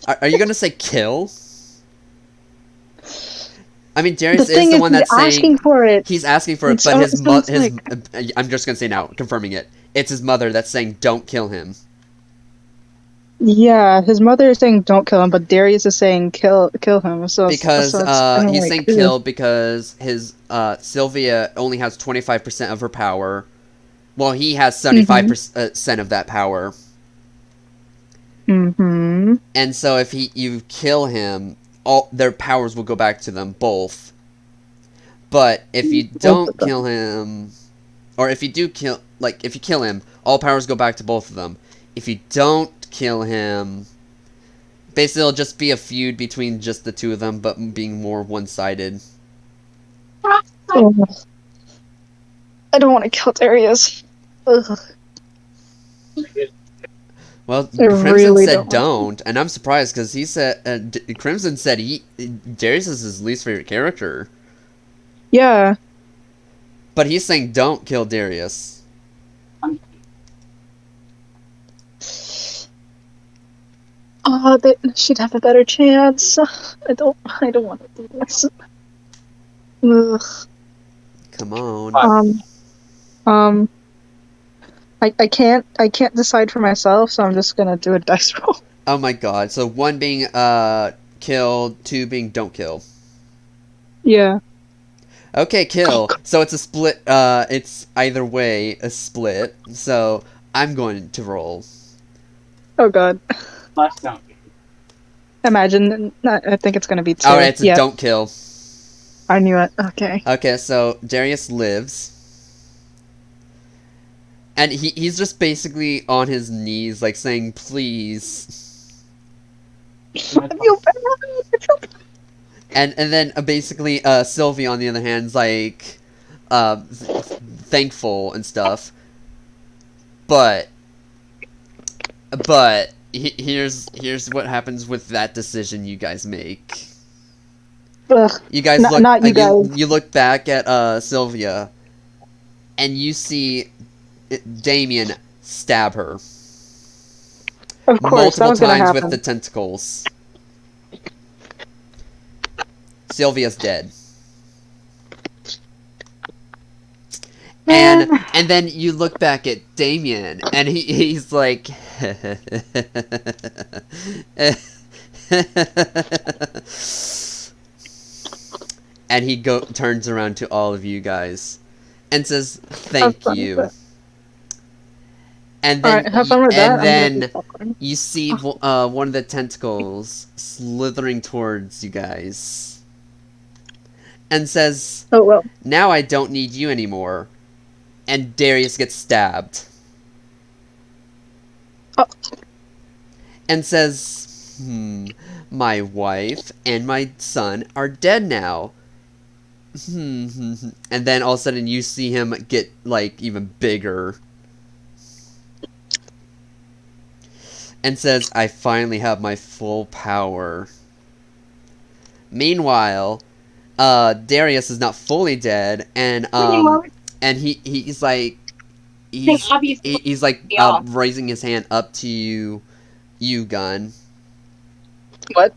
Are you gonna say kill? I mean, Darius the thing is the is, one he's that's saying asking for it. he's asking for it, It's but his so it's his like- I'm just gonna say now, confirming it. It's his mother that's saying don't kill him. Yeah, his mother is saying don't kill him, but Darius is saying kill him. So Because so it's kinda he's like, saying kill because his Sylvia only has 25% of her power. Well, he has 75% of that power. Mm-hmm. And so if you kill him, all their powers will go back to them both. But if you don't kill him, or if you do kill, like if you kill him, all powers go back to both of them. If you don't kill him, basically it'll just be a feud between just the two of them, but being more one-sided. Oh. I don't want to kill Darius. Ugh. Well, I Crimson really said don't don't, and I'm surprised because he said Crimson said Darius is his least favorite character, Yeah. but he's saying don't kill Darius. She'd have a better chance. I don't want to do this. Ugh. Come on. I can't decide for myself, so I'm just gonna do a dice roll. Oh my god. So 1 being killed, 2 being don't kill. Yeah. Okay, kill. So it's a split. It's either way a split. So I'm going to roll. Oh god. Last count. Imagine. I think it's gonna be 2. All right, it's a yeah. don't kill. I knew it. Okay. Okay, so Darius lives. And he's just basically on his knees, like saying, "Please." I feel bad. And then basically Sylvie on the other hand's like thankful and stuff. But here's what happens with that decision you guys make. Ugh. You guys Not you guys. you look back at Sylvia, and you see Damien stab her Of course, that multiple was gonna times happen. with the tentacles. Sylvia's dead. Man. And then you look back at Damien, and he's like, and he turns around to all of you guys, and says, "Thank fun with you." that. And then, Alright, have fun with that. and I'm gonna then eat popcorn. you see one of the tentacles slithering towards you guys, and says, Oh well. "Now I don't need you anymore." And Darius gets stabbed. Oh. And says, my wife and my son are dead now. And then all of a sudden you see him get, like, even bigger. And says, I finally have my full power. Meanwhile, Darius is not fully dead, and he's like, he's like raising his hand up to you, Gun. What?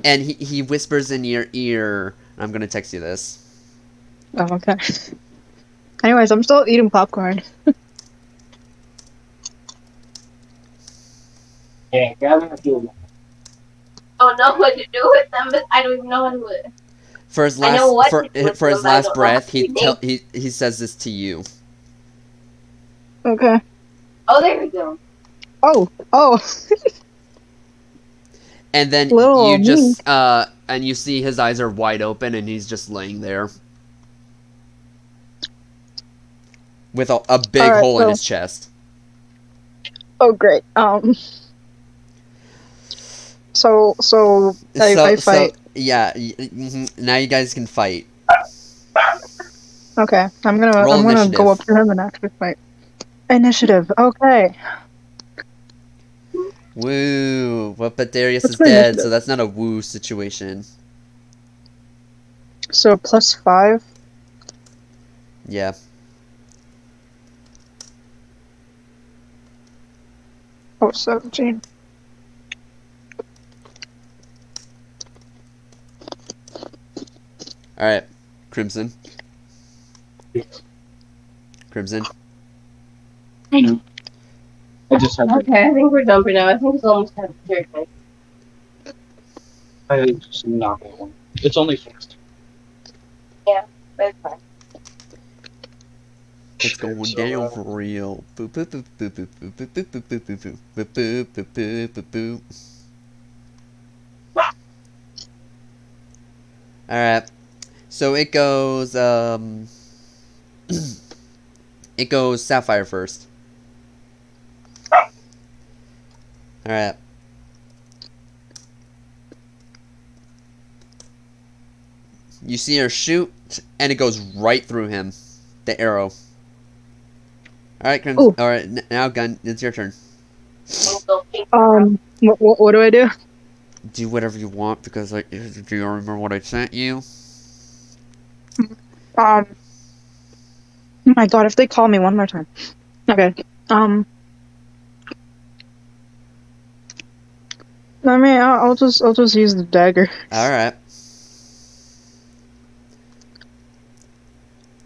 And he whispers in your ear. I'm gonna text you this. Oh, okay. Anyways, I'm still eating popcorn. Yeah, gather a few. I don't know what to do with them, but I don't even know what to. For his I know last what to do with for his them, I last don't know breath, what to he says this to you. Okay. Oh, there we go. Oh. And then Little you me. just and you see his eyes are wide open, and he's just laying there with a big Alright, hole in so- his chest. Oh, great. So I fight. Yeah. Now you guys can fight. Okay, I'm gonna Roll go initiative. up to him and actually fight. Initiative. Okay. Woo! But Darius What's is my dead, initiative? so that's not a woo situation. So +5. Yeah. Oh, 17. Alright. Crimson. Crimson. I know. I just had to. Okay, I think we're done for now. I think it's almost time for your time. I just knock it one. It's only fixed. But it's fine. It's going So, down for real. Boop boop boop boop boop boop boop boop boop boop boop boop boop boop boop boop boop. Alright. So it goes it goes Sapphire first. Alright. You see her shoot, and it goes right through him. The arrow. Alright, Crimson. Ooh. Alright, now, Gun, it's your turn. What do I do? Do whatever you want, because, like, do you remember what I sent you? Oh my god, if they call me one more time. Okay. I mean, I'll just use the dagger. Alright.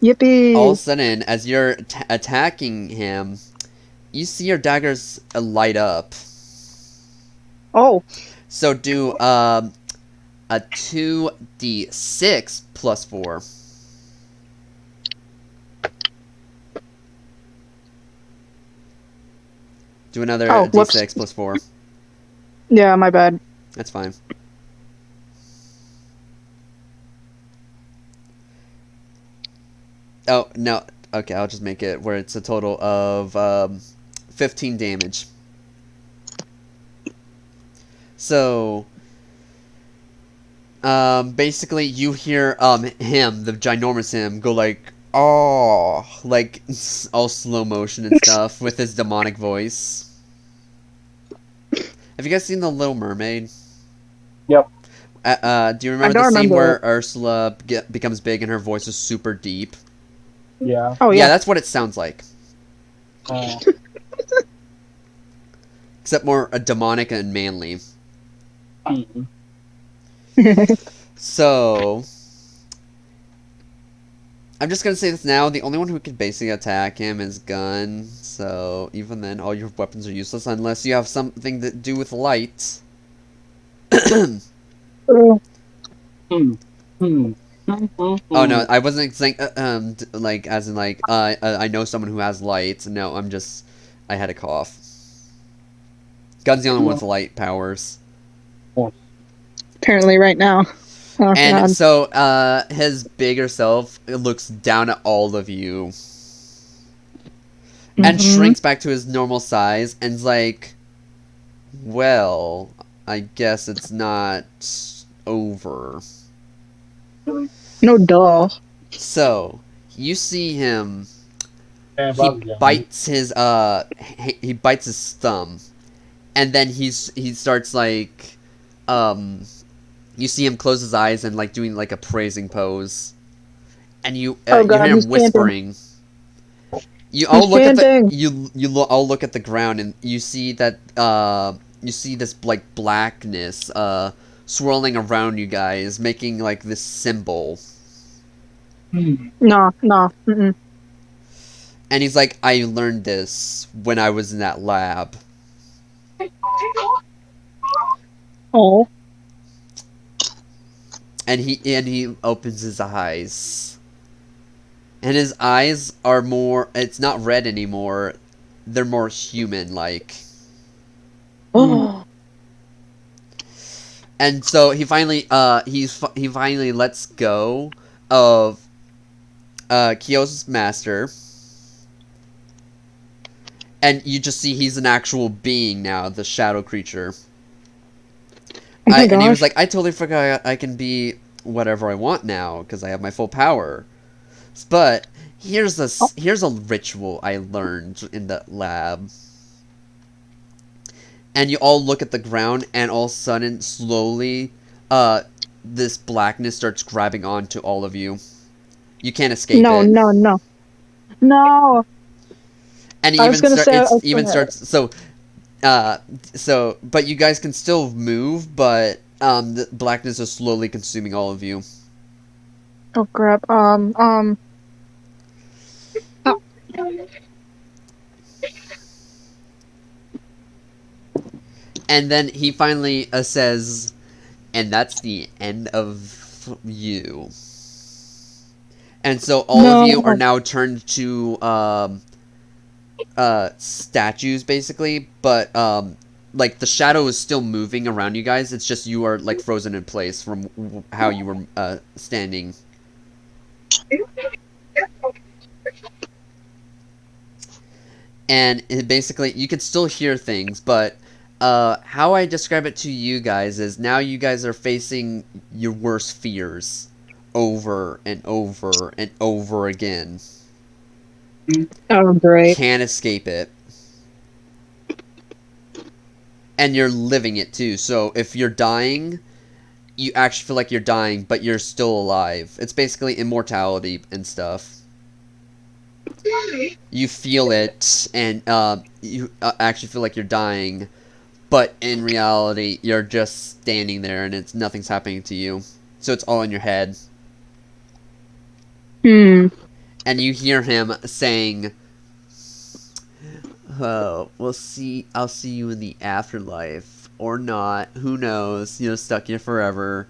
Yippee! All of a sudden, as you're attacking him, you see your daggers light up. Oh, So do a 2d6 plus 4. Do another Oh, whoops. d6 plus 4. yeah, my bad. That's fine. Oh, no. Okay, I'll just make it where it's a total of 15 damage. So, basically you hear him, the ginormous him, go like, oh, like all slow motion and stuff with his demonic voice. Have you guys seen The Little Mermaid? Yep. Do you remember I the don't scene remember where it. Ursula becomes big and her voice is super deep? Yeah. Oh Yeah, yeah. that's what it sounds like. Except more demonic and manly. Mhm. So, I'm just gonna say this now. The only one who can basically attack him is Gun. So, even then, all your weapons are useless unless you have something to do with light. Oh, Hmm. Hmm. Oh no, I wasn't saying like as in like I know someone who has light. No, I had a cough. Gun's the only one with light powers. apparently right now. Oh And god. so his bigger self looks down at all of you and Mhm. shrinks back to his normal size and's like, "Well, I guess it's not over." No duh. So, you see him. Yeah, He Bob's yelling. bites his he bites his thumb, and then he starts like, you see him close his eyes and like doing like a praising pose, and you Oh you god, hear he's him chanting. whispering. You all He's look at the chanting. all look at the ground and you see that you see this like blackness swirling around you guys, making like this symbol. No, no. Mm-mm. And he's like, "I learned this when I was in that lab." Oh. And he opens his eyes. And his eyes are more, it's not red anymore. They're more human like. Oh. And so he finally he finally lets go of Kyo's master. And you just see he's an actual being now, the shadow creature. Oh my And he was gosh. like, "I totally forgot I can be whatever I want now because I have my full power." But here's a ritual I learned in the lab. And you all look at the ground, and all of a sudden, slowly, this blackness starts grabbing onto all of you. You can't escape No, it. no, no. No. And I was gonna say I it was even gonna. starts but you guys can still move, but the blackness is slowly consuming all of you. Oh crap. And then he finally says, "And that's the end of you." And so all of you are No. now turned to statues, basically, but like the shadow is still moving around you guys. It's just you are like frozen in place from how you were standing. And it basically, you can still hear things, but how I describe it to you guys is now you guys are facing your worst fears over and over and over again. Oh great. Can't escape it. And you're living it too. So if you're dying, you actually feel like you're dying, but you're still alive. It's basically immortality and stuff. You feel it, and you actually feel like you're dying, but in reality, you're just standing there, and nothing's happening to you. So it's all in your head. Hmm. And you hear him saying, "Oh, we'll see. I'll see you in the afterlife, or not. Who knows? You know, stuck here forever."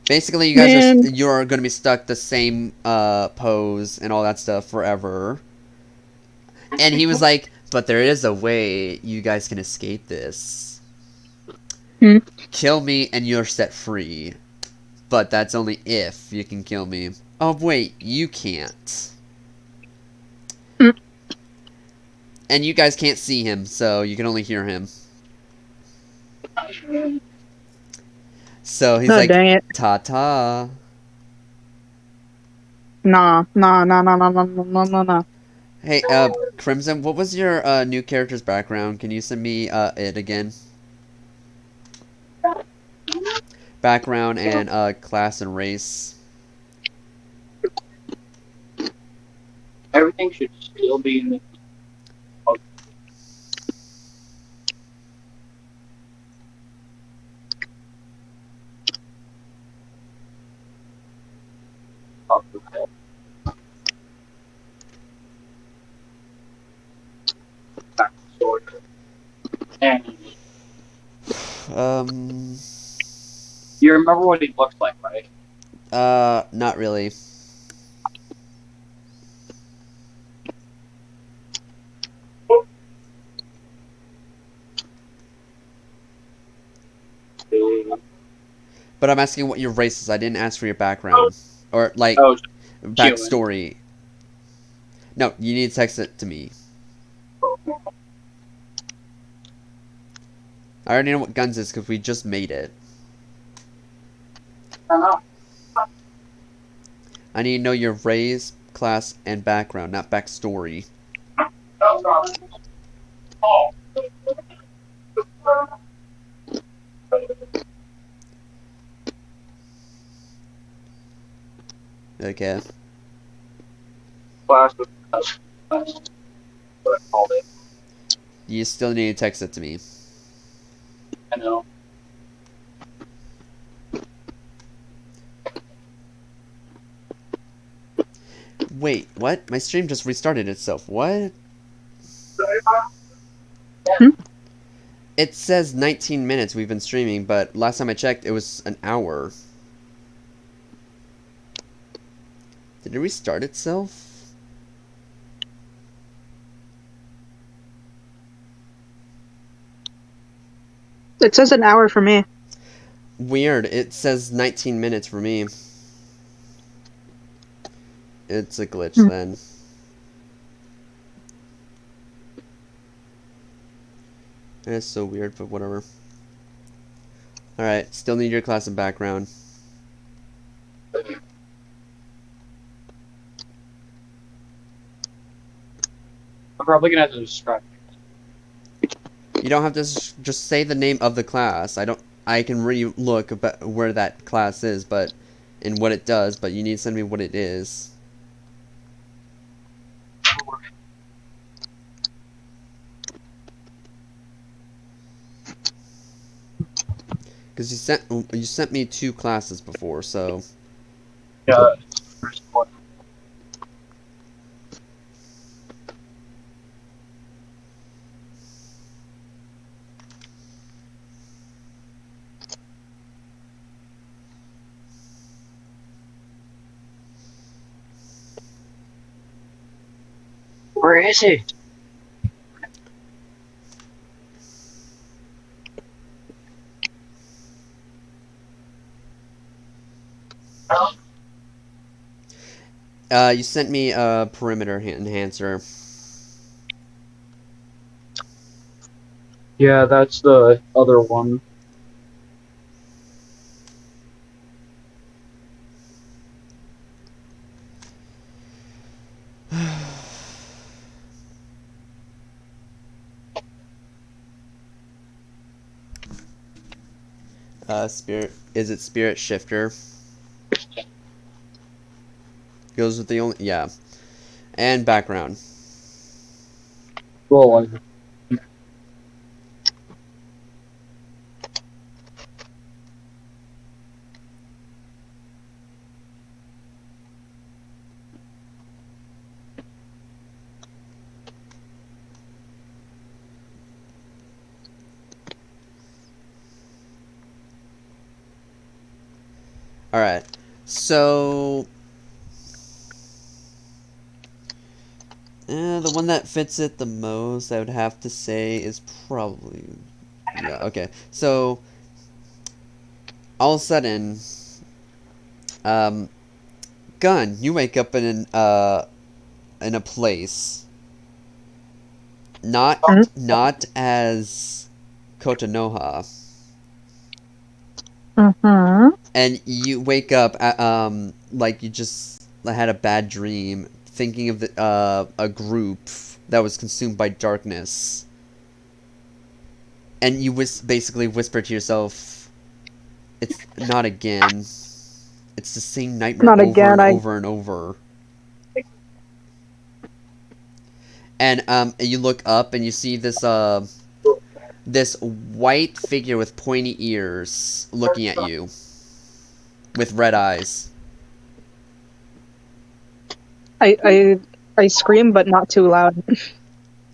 Basically, Man. you're going to be stuck the same pose and all that stuff forever. And he was like, "But there is a way you guys can escape this. Hmm. Kill me and you're set free. But that's only if you can kill me." Oh wait, you can't. Hmm. And you guys can't see him, so you can only hear him. So he's Oh like, dang it. "Ta-ta." Nah. Nah. Nah. Nah. Nah. Nah. Nah. Nah. Nah. Hey, Crimson, what was your new character's background? Can you send me it again? Background and class and race. Everything should still be in the. And Um. you remember what he looks like, right? Not really. But I'm asking what your race is. I didn't ask for your background. Or, like, Oh, human. backstory. No, you need to text it to me. I already know what guns is because we just made it. I need to know your race, class, and background, not backstory. Okay. Class was that's what I called it. You still need to text it to me. I know. Wait, what? My stream just restarted itself. What? Hmm? It says 19 minutes we've been streaming, but last time I checked, it was an hour. Did it restart itself? It says an hour for me. Weird. It says 19 minutes for me. It's a glitch Hmm. then. It's so weird, but whatever. Alright, still need your class and background. I'm probably gonna have to describe it. You don't have to just say the name of the class. I can re-look about where that class is, but and what it does, but you need to send me what it is. Because you sent me 2 classes before, so Yeah. First one. Where is it? you sent me a perimeter enhancer. Yeah, that's the other one. Spirit shifter? Goes with the only and background. Well, Alright. So the one that fits it the most, I would have to say, is probably okay. So all of a sudden, Gun, you wake up in a place not as Kotonoha, Mm-hmm. and you wake up like you just had a bad dream, thinking of a group that was consumed by darkness, and you basically whisper to yourself, "It's not again. It's the same nightmare Not over again. and over and over." And you look up and you see this white figure with pointy ears looking at you with red eyes. I scream, but not too loud.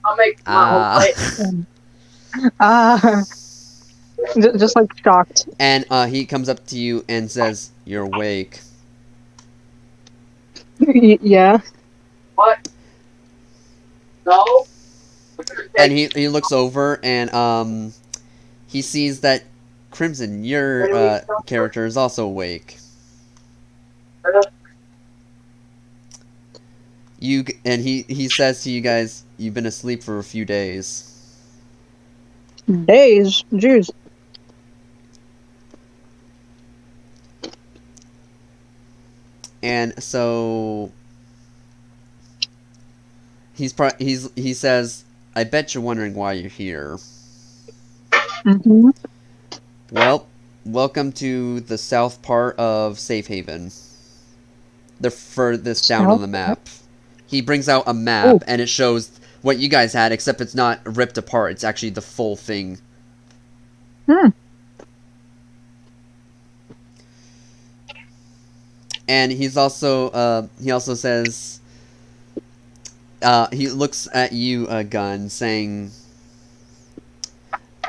I'll make Ah. Ah, just like shocked. And he comes up to you and says, "You're awake." Yeah. What? No? And he looks over and he sees that Crimson, your character, is also awake. He says to you guys, "You've been asleep for a few days." Days. Jeez. And so he says, "I bet you're wondering why you're here. Mm-hmm. Well, welcome to the south part of Safe Haven. The furthest down on the map." He brings out a map Ooh. and it shows what you guys had, except it's not ripped apart. It's actually the full thing. Hmm. And he also says, he looks at you, Gun, saying,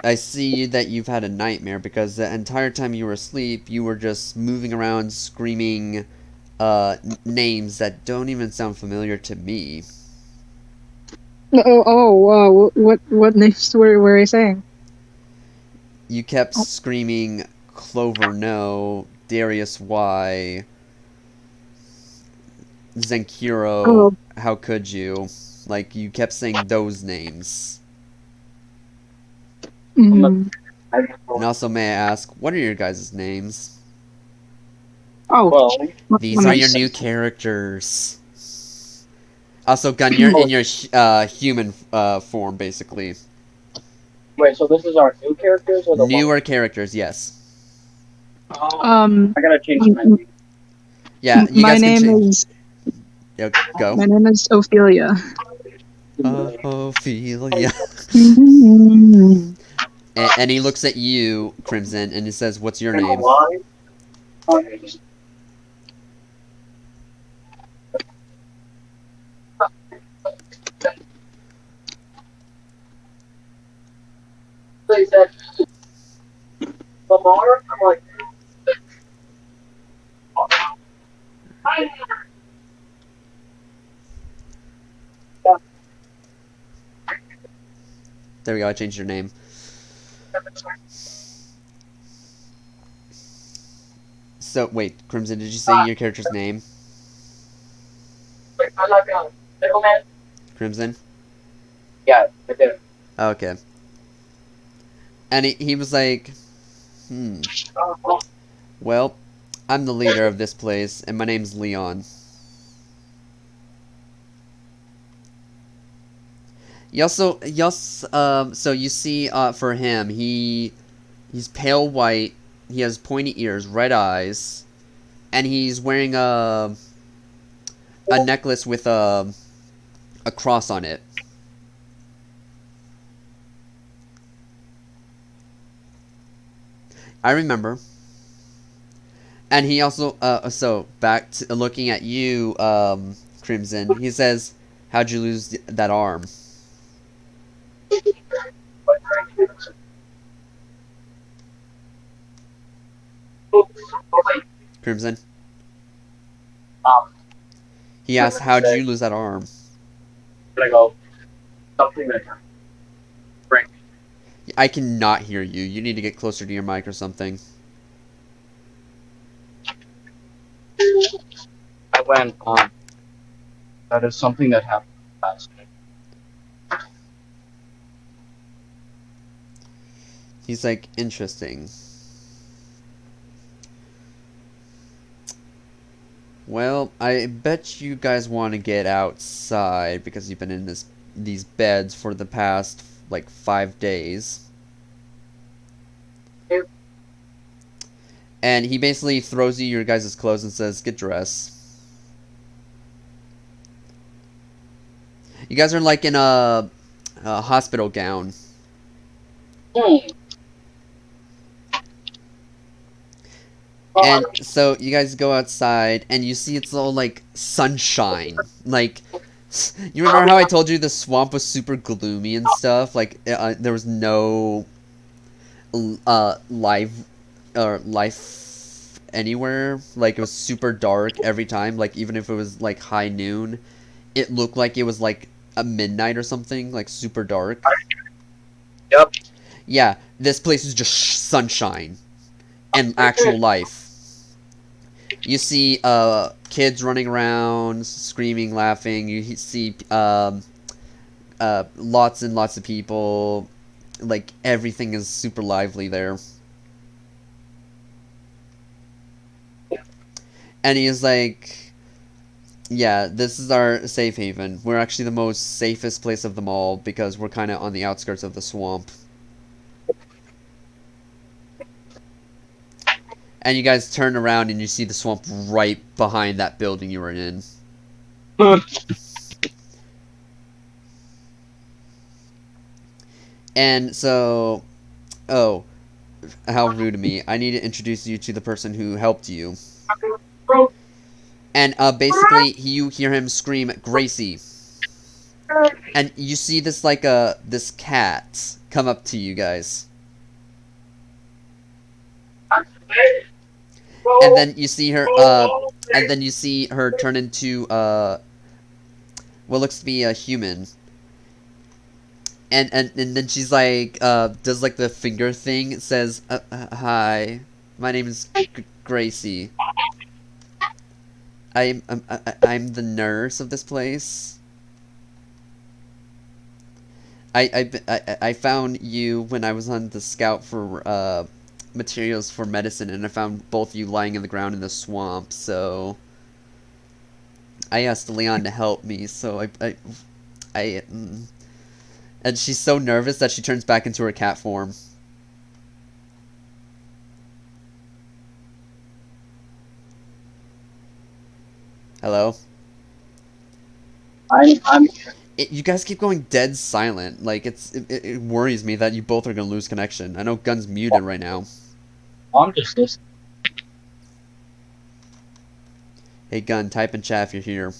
"I see that you've had a nightmare because the entire time you were asleep, you were just moving around screaming names that don't even sound familiar to me." What names were you saying? You kept screaming Clover no, Darius Y, Zenkiro, Oh. how could you? Like, you kept saying those names. Mm. And also, may I ask, what are your guys' names? Oh. Well, These are your new characters. Also, Gun, you're in your human form, basically. Wait, so this is our new characters or the Newer characters, yes. Um. I gotta change my name. Yeah, you My guys can name change. is Yeah, go. my name is Ophelia. Ophelia. Mm. And he looks at you, Crimson, and he says, "What's your name?" Why? They said Lamar. I'm like, There we go, I changed your name. So, wait, Crimson, did you say your character's name? I'm not gonna. Middleman? Crimson? Yeah, I did. Okay. And he was like, well, I'm the leader of this place, and my name's Leon. So you see, for him, he's pale white, he has pointy ears, red eyes, and he's wearing a necklace with a cross on it. I remember. And he also, so back to looking at you, Crimson, he says, "How'd you lose that arm?" Crimson? He asks, "How'd you lose that arm?" I go something that break. I cannot hear you. You need to get closer to your mic or something. I went, that is something that happened last night. He's like, "Interesting. Well, I bet you guys want to get outside because you've been in these beds for the past, like, 5 days." And he basically throws you your guys' clothes and says, "Get dressed." You guys are like in a hospital gown. And so you guys go outside and you see it's all like sunshine. Like You remember how I told you the swamp was super gloomy and stuff? Like, there was no life anywhere. Like, it was super dark every time. Like, even if it was like high noon, it looked like it was like a midnight or something. Like, super dark. Yep. Yeah, this place is just sunshine and actual life. You see kids running around, screaming, laughing. You see lots and lots of people. Like, everything is super lively there. And he's like, yeah, this is our safe haven. We're actually the most safest place of them all because we're kind of on the outskirts of the swamp. And you guys turn around and you see the swamp right behind that building you were in. And so, oh, how rude of me. I need to introduce you to the person who helped you. And basically, you hear him scream, Gracie. And you see this, like, this cat come up to you guys. And then you see her, turn into, what looks to be a human. And then she's like, does like the finger thing. It says, hi, my name is Gracie. I'm the nurse of this place. I found you when I was on the scout for materials for medicine, and I found both of you lying in the ground in the swamp. So I asked Leon to help me. So and she's so nervous that she turns back into her cat form. Hello? I'm You guys keep going dead silent. Like, it worries me that you both are gonna lose connection. I know Gun's muted right now. just listening. Hey Gun, type in chat if you're here.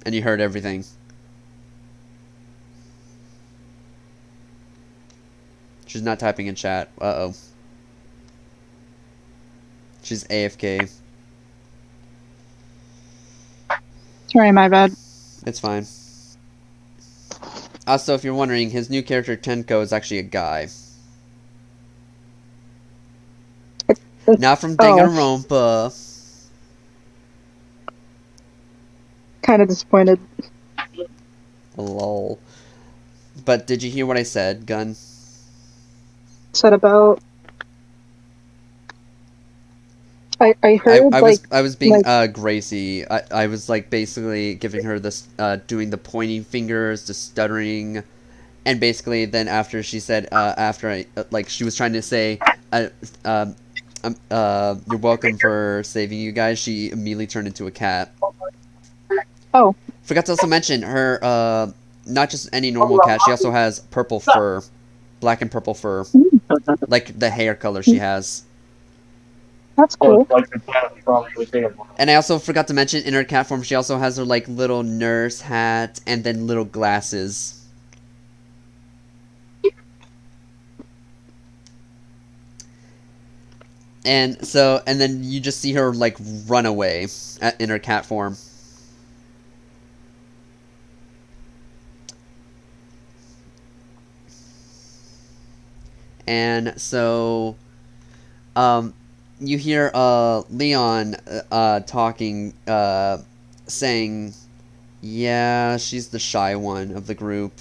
And you heard everything. She's not typing in chat. Uh-oh. She's AFK. Sorry, my bad. It's fine. Also, if you're wondering, his new character Tenko is actually a guy. Not from Danganronpa. Kind of disappointed. Lol. But did you hear what I said, Gun? Said about. I heard I was being Gracie. I was like basically giving her this doing the pointing fingers, the stuttering, and basically then after she said after I like she was trying to say you're welcome for saving you guys, she immediately turned into a cat. Oh. Forgot to also mention her not just any normal cat, she also has purple fur. Black and purple fur. Like the hair color she has. That's cool. And I also forgot to mention, in her cat form, she also has her, like, little nurse hat and then little glasses. And so, and then you just see her, like, run away in her cat form. And so, you hear Leon talking, saying, yeah, she's the shy one of the group.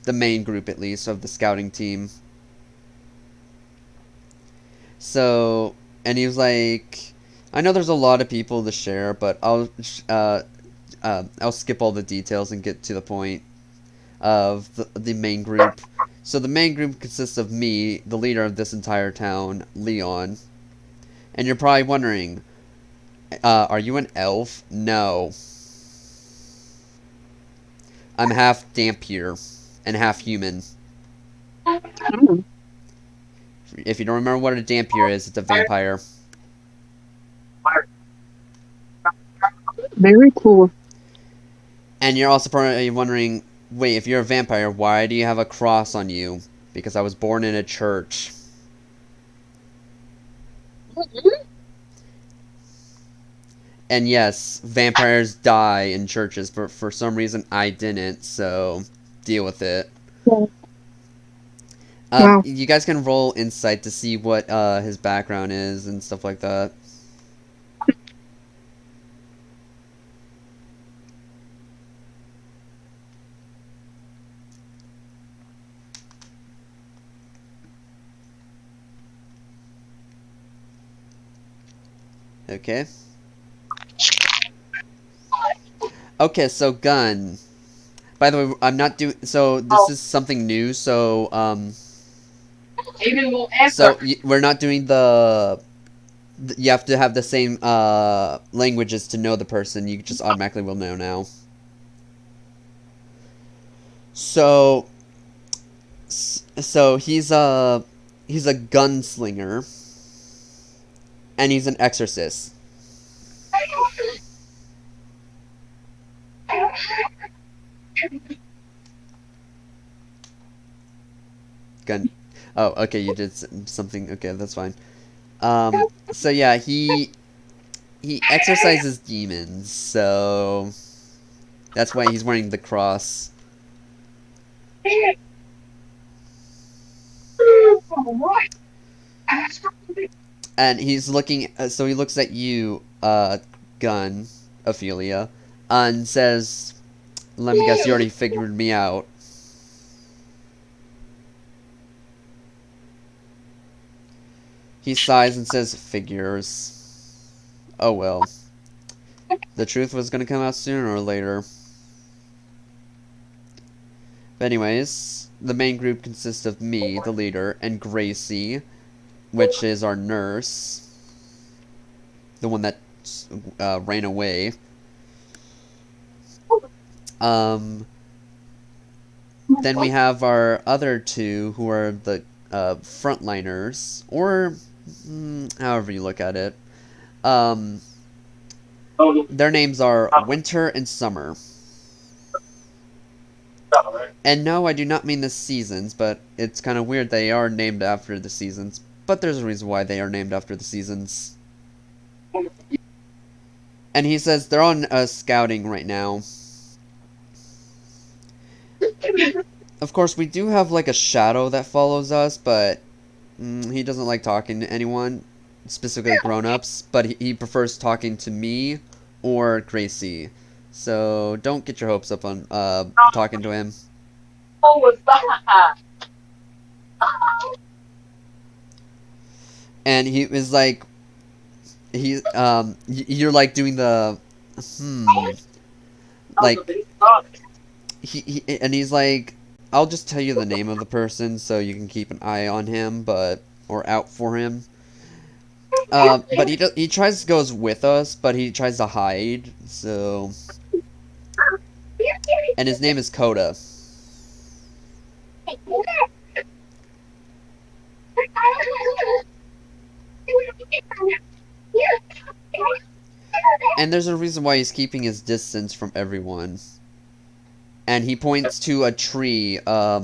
The main group, at least, of the scouting team. So, and he was like, I know there's a lot of people to share, but I'll skip all the details and get to the point of the main group. So the main group consists of me, the leader of this entire town, Leon. And you're probably wondering, are you an elf? No. I'm half Dampier and half human. If you don't remember what a Dampier is, it's a vampire. Very cool. And you're also probably wondering, wait, if you're a vampire, why do you have a cross on you? Because I was born in a church. And yes, vampires die in churches, but for some reason I didn't, so deal with it. Yeah. Wow. You guys can roll insight to see what his background is and stuff like that. Okay. Okay, so gun. By the way, I'm not doing. So this is something new. So Even will answer. we're not doing the. You have to have the same languages to know the person. You just automatically will know now. So he's a gunslinger, and he's an exorcist. Gun. Oh, okay, you did something. Okay, that's fine. So yeah, he exorcises demons. So that's why he's wearing the cross. And he's looking. So he looks at you, Gun, Ophelia, and says, "Let me guess, you already figured me out." He sighs and says, "Figures. Oh well. The truth was gonna come out sooner or later." But anyways, the main group consists of me, the leader, and Gracie, which is our nurse. The one that ran away. Then we have our other two, who are the frontliners, or however you look at it. Their names are Winter and Summer. And no, I do not mean the seasons, but it's kind of weird they are named after the seasons. But there's a reason why they are named after the seasons. And he says they're on scouting right now. Of course, we do have like a shadow that follows us, but he doesn't like talking to anyone, specifically grown-ups, but he prefers talking to me or Gracie. So don't get your hopes up on talking to him. What was that? And he was like, you're like doing the like and he's like, I'll just tell you the name of the person so you can keep an eye on him, or out for him. But he tries to goes with us, but he tries to hide. So, and his name is Coda. And there's a reason why he's keeping his distance from everyone. And he points to a tree, a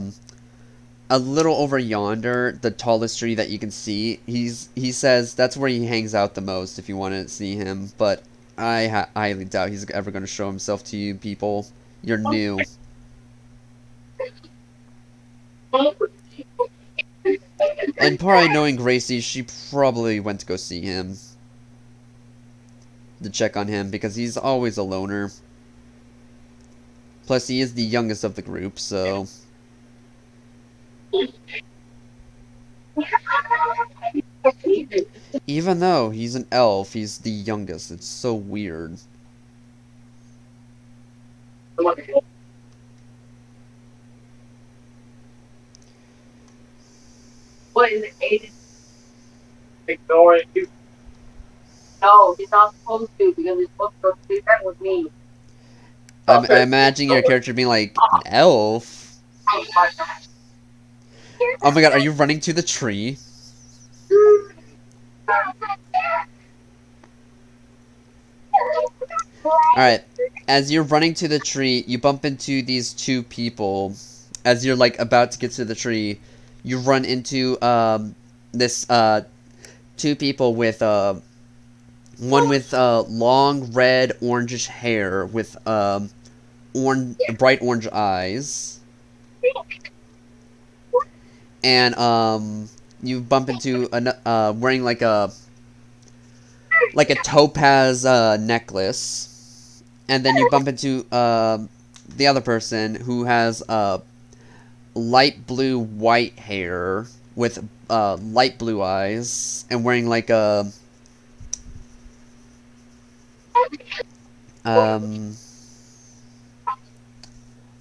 little over yonder, the tallest tree that you can see. He says that's where he hangs out the most if you want to see him. But I highly doubt he's ever going to show himself to you people. You're new. And probably knowing Gracie, she probably went to go see him. To check on him, because he's always a loner. Plus, he is the youngest of the group, so... Even though he's an elf, he's the youngest. It's so weird. What is it, Aiden? Ignoring you. No, he's not supposed to because he's supposed to be friends with me. I'm imagining your character being like, an elf? Oh my god, are you running to the tree? Alright, as you're running to the tree, you bump into these two people. As you're like about to get to the tree, you run into this two people with one with long red orangish hair with bright orange eyes, and you bump into wearing like a topaz necklace, and then you bump into the other person who has light blue white hair with light blue eyes and wearing like a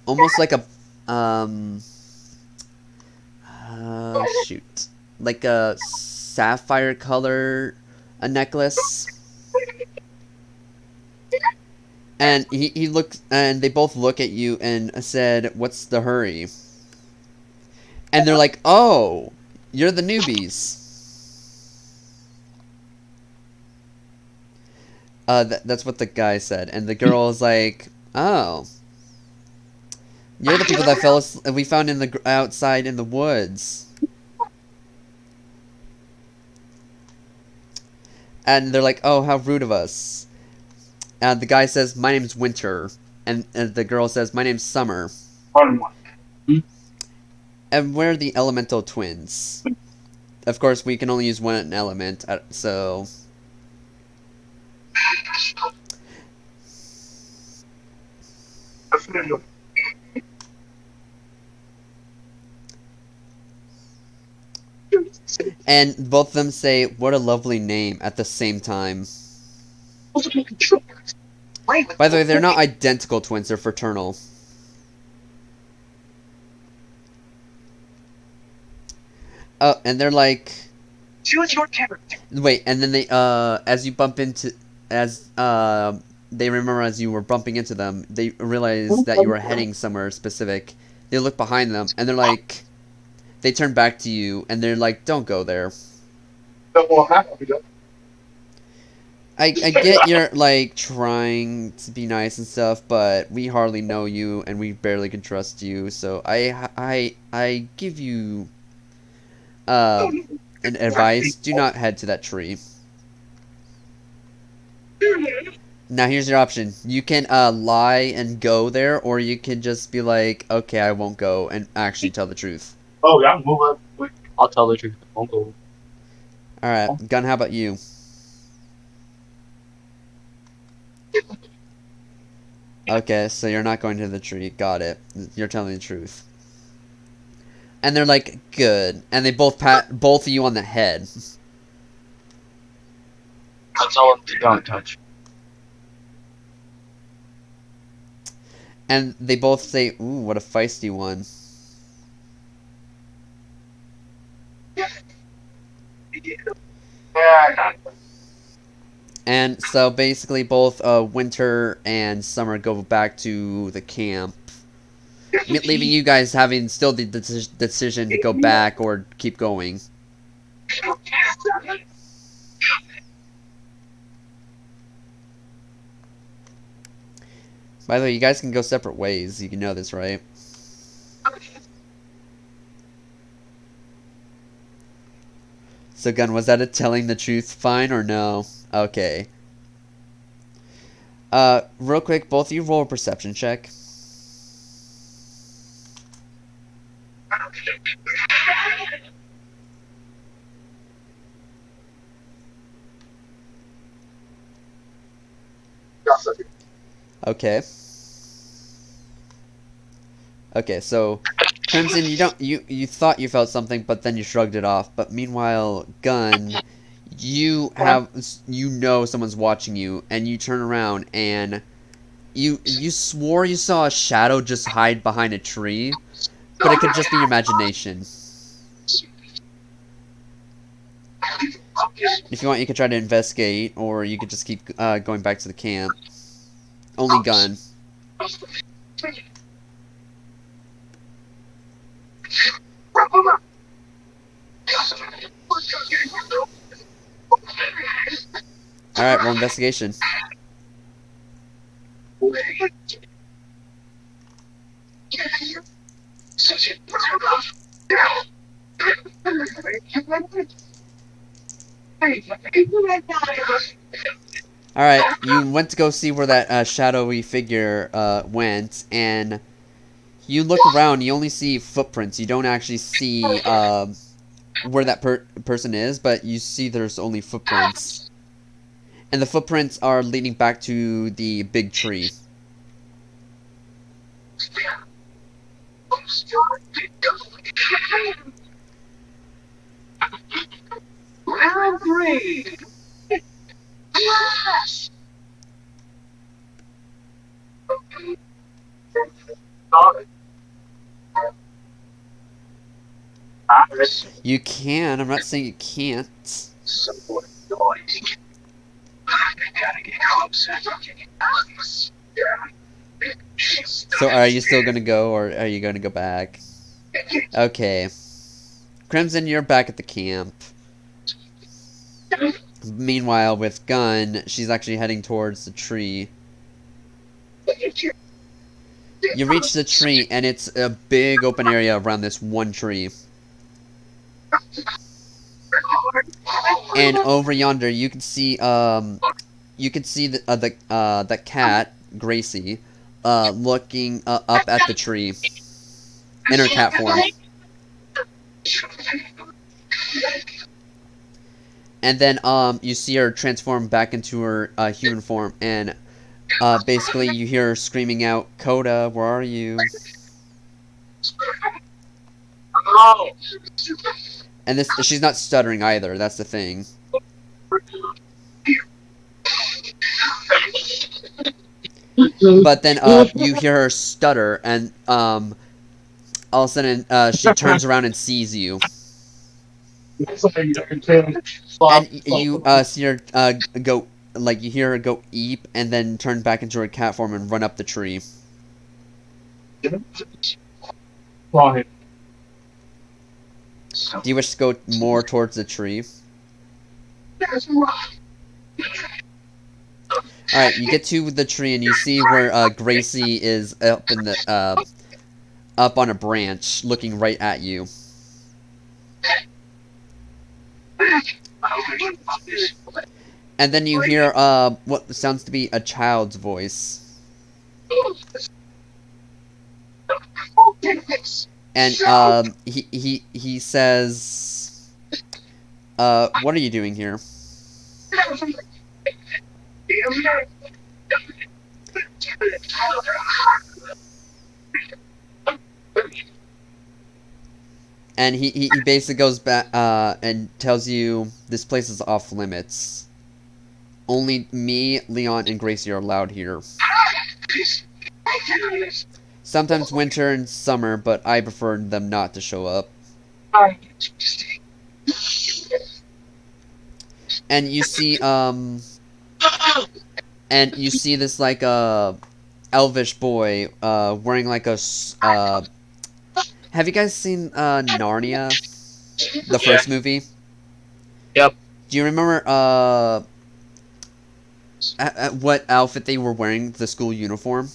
almost like a shoot, like a sapphire color a necklace. And he looked, and they both look at you and said, "What's the hurry?" And they're like, "Oh, you're the newbies." That's what the guy said, and the girl is like, "Oh, you're the people that we found in the outside in the woods." And they're like, "Oh, how rude of us." And the guy says, "My name's Winter," and the girl says, "My name's Summer." And we're the elemental twins. Of course, we can only use one element, so. And both of them say, "What a lovely name," at the same time. By the way, they're not identical twins, they're fraternal. Oh, and they're like, Choose your character. wait, and then they, as you bump into, they remember as you were bumping into them, they realize that you were heading somewhere specific. They look behind them, and they're like, they turn back to you, and they're like, "Don't go there." I get you're, like, trying to be nice and stuff, but we hardly know you, and we barely can trust you, so I give you, an advice: do not head to that tree. Now here's your option. You can lie and go there, or you can just be like, "Okay, I won't go," and actually tell the truth. Oh, yeah, move on. I'll tell the truth. I'll go. Alright, Gun, how about you? Okay, so you're not going to the tree. Got it. You're telling the truth. And they're like, "Good." And they both pat both of you on the head. I'll tell them to don't touch. And they both say, "Ooh, what a feisty one." And so basically both Winter and Summer go back to the camp, leaving you guys having still the decision to go back or keep going. By the way, you guys can go separate ways. You can know this, right? So, Gun, was that a telling the truth fine or no? Okay. Real quick, both of you roll a perception check. Okay. Okay, so Crimson, you thought you felt something, but then you shrugged it off. But meanwhile, Gun, you know someone's watching you, and you turn around and you swore you saw a shadow just hide behind a tree, but it could just be your imagination. If you want, you could try to investigate, or you could just keep going back to the camp. Only Gun. Alright, roll investigation. Alright, you went to go see where that shadowy figure went, and you look around, you only see footprints. You don't actually see where that person is, but you see there's only footprints. And the footprints are leading back to the big tree. Round 3. You can, I'm not saying you can't. So are you still gonna go, or are you gonna go back? Okay. Crimson, you're back at the camp. Meanwhile, with Gun, she's actually heading towards the tree. You reach the tree, and it's a big open area around this one tree. And over yonder, you can see the cat Gracie, looking up at the tree in her cat form. And then you see her transform back into her human form, and basically you hear her screaming out, "Coda, where are you?" And she's not stuttering either. That's the thing. But then you hear her stutter, and all of a sudden she turns around and sees you. And you see her go, like, you hear her go eep, and then turn back into her cat form and run up the tree. Why? Do you wish to go more towards the tree? Alright, you get to the tree and you see where Gracie is up in the up on a branch, looking right at you. And then you hear what sounds to be a child's voice. And he says, what are you doing here? And he basically goes back and tells you this place is off limits. Only me, Leon, and Gracie are allowed here. Sometimes winter and summer, but I prefer them not to show up. And you see this like elvish boy wearing like a have you guys seen Narnia, the first movie? Yep. Do you remember what outfit they were wearing, the school uniform?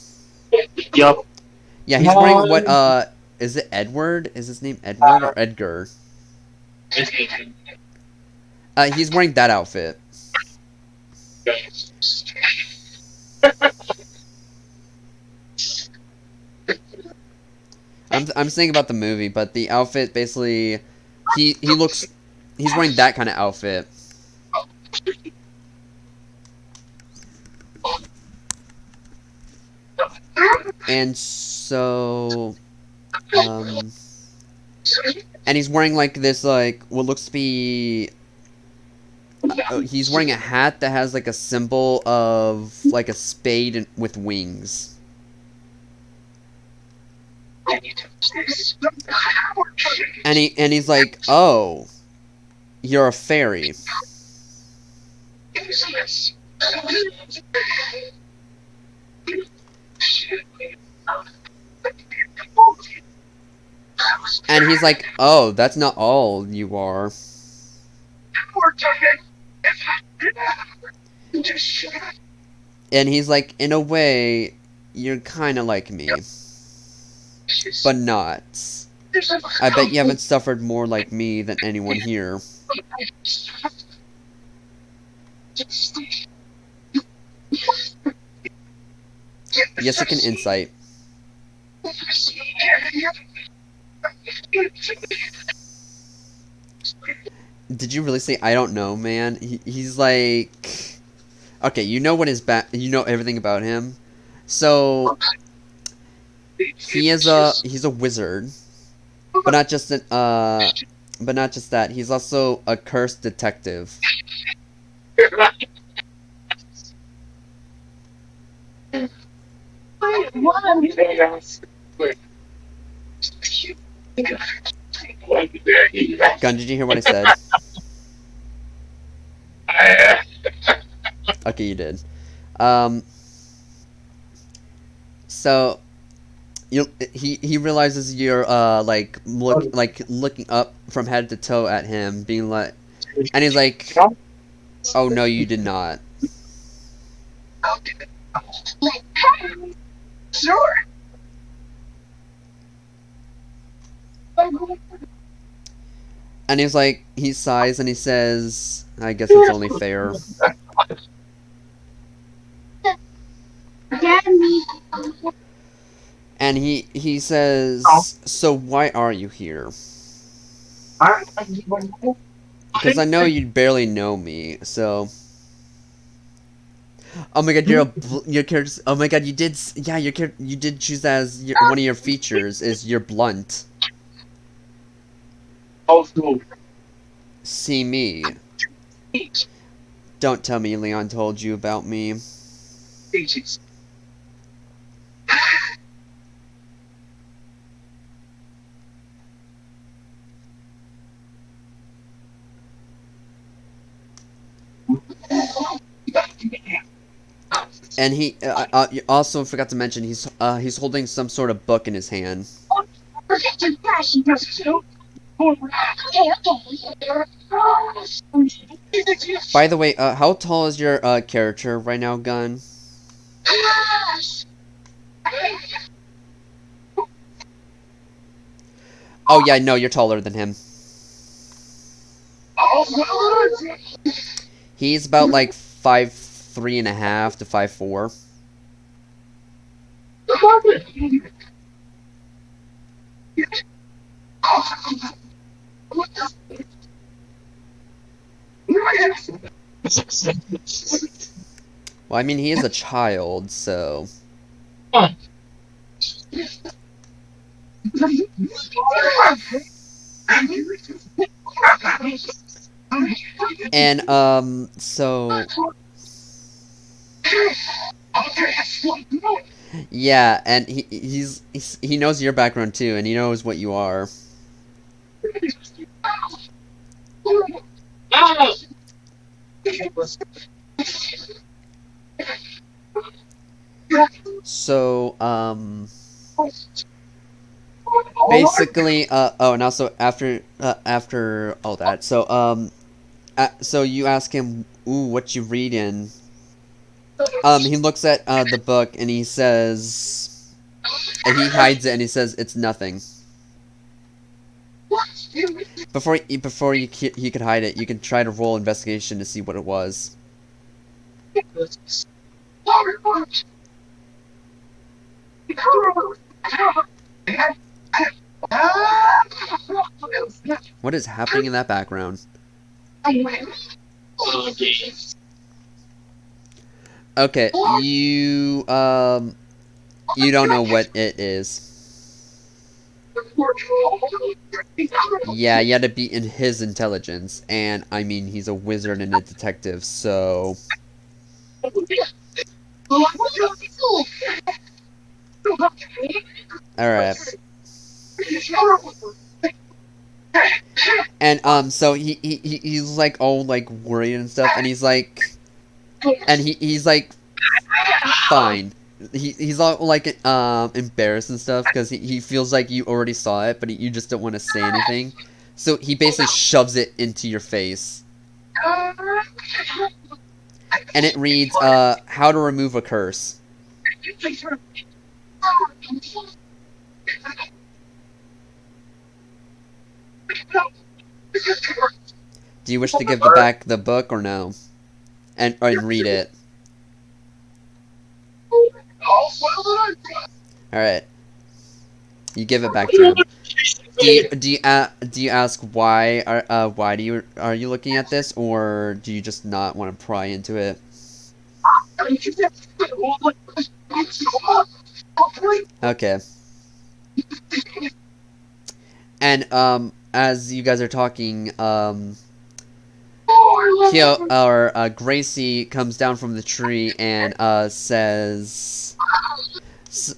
Yep. Yeah, he's wearing what is it Edward? Is his name Edward or Edgar? He's wearing that outfit. I'm saying about the movie, but the outfit basically he's wearing that kind of outfit. And so and he's wearing like this, like, what looks to be he's wearing a hat that has like a symbol of like a spade with wings. And he's like, "Oh, you're a fairy." And he's like, "Oh, that's not all you are." And he's like, "In a way, you're kind of like me, but not." I bet you haven't suffered more like me than anyone here. Yes, it can insight. Did you really say I don't know, man? He's like, okay, you know what his you know everything about him. So he's a wizard, but not just but not just that. He's also a cursed detective. Gun, did you hear what I said? Okay, you did. Um, so he realizes you're looking up from head to toe at him, being like, and he's like, "Oh no, you did not." And he's like, he sighs and he says, "I guess it's only fair." And he says, "So why are you here?" Because I know you barely know me, so. Oh my god, your character. Oh my god, you did. Yeah, you did choose that as one of your features. Is you're blunt. See me. Don't tell me Leon told you about me. And he you also forgot to mention he's holding some sort of book in his hand. By the way, how tall is your character right now, Gun? Oh yeah, no, you're taller than him. He's about like 5'3.5" to 5'4". Well, I mean, he is a child, so. And so yeah, and he knows your background too, and he knows what you are. So basically oh, and also after all that, so so you ask him, "Ooh, what you reading?" He looks at the book and he says, and he hides it and he says, "It's nothing." Before he could hide it, you can try to roll investigation to see what it was. What is happening in that background? Okay, you don't know what it is. Yeah, you had to be in his intelligence, and I mean, he's a wizard and a detective, so. Alright. And so he's like all like worried and stuff, and he's like, he's like, fine. He's all like embarrassed and stuff because he feels like you already saw it, but you just don't want to say anything. So he basically shoves it into your face, and it reads, "How to remove a curse." Do you wish to give back the book or no? And read it. Alright. You give it back to him. Do you ask why are you looking at this, or do you just not want to pry into it? Okay. And as you guys are talking, Gracie comes down from the tree and says,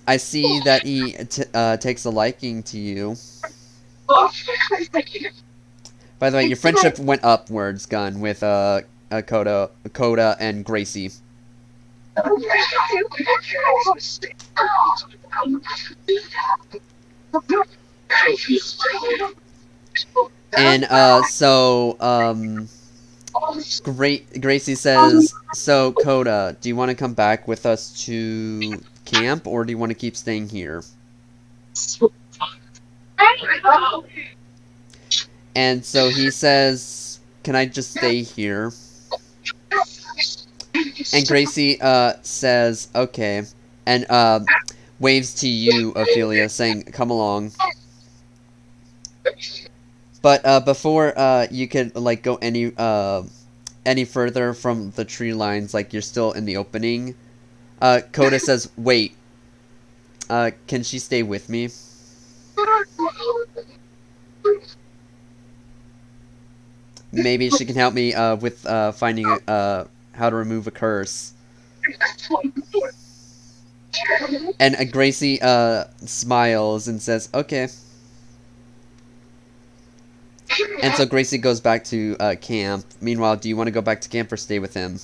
"I see that he takes a liking to you." By the way, your friendship went upwards, Gun, with Coda and Gracie. And Gracie says, "So Coda, do you want to come back with us to camp, or do you want to keep staying here?" And so he says, "Can I just stay here?" And Gracie says, "Okay," and waves to you, Ophelia, saying, "Come along." But before you could like go any further from the tree lines, like you're still in the opening, Coda says, "Wait, can she stay with me?" Maybe she can help me with finding how to remove a curse. And Gracie smiles and says, "Okay." And so Gracie goes back to camp. Meanwhile, do you want to go back to camp or stay with him?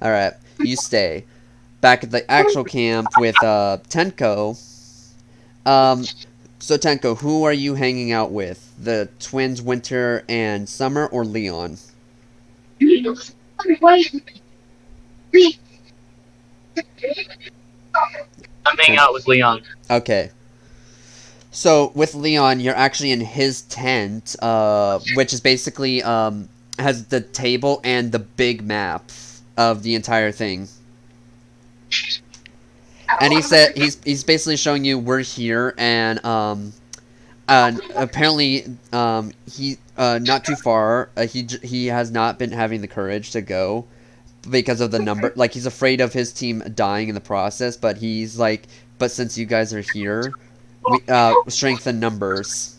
Alright, you stay. Back at the actual camp with Tenko. So Tenko, who are you hanging out with? The twins Winter and Summer, or Leon? I'm hanging out with Leon. Okay. So with Leon, you're actually in his tent, which is basically has the table and the big map of the entire thing. And he said he's basically showing you we're here, and apparently he not too far. He has not been having the courage to go because of the number. Like, he's afraid of his team dying in the process. But he's like, but since you guys are here, we strengthen numbers.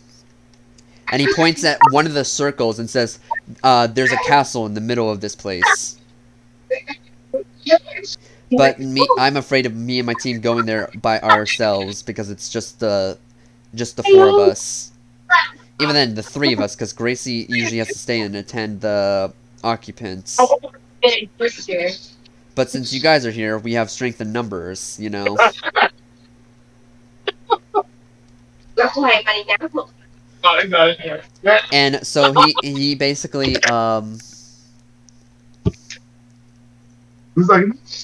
And he points at one of the circles and says, "There's a castle in the middle of this place." But I'm afraid of me and my team going there by ourselves because it's just the four of us. Even then, the three of us, because Gracie usually has to stay and attend the occupants. But since you guys are here, we have strength in numbers, you know. And so he basically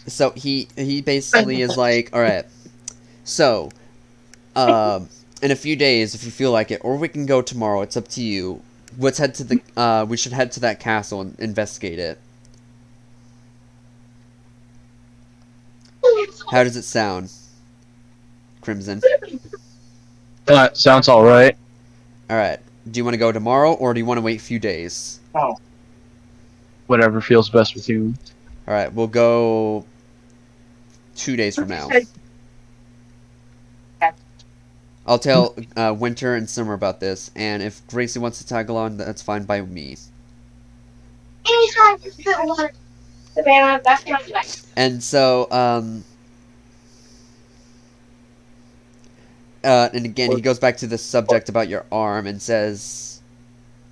so he basically is like, "All right, so in a few days, if you feel like it, or we can go tomorrow. It's up to you. Let's head to the we should head to that castle and investigate it." How does it sound, Crimson? That sounds alright. Alright. Do you want to go tomorrow, or do you want to wait a few days? Whatever feels best with you. Alright, we'll go 2 days from now. I'll tell Winter and Summer about this, and if Gracie wants to tag along, that's fine by me. And so, and again, he goes back to the subject about your arm and says,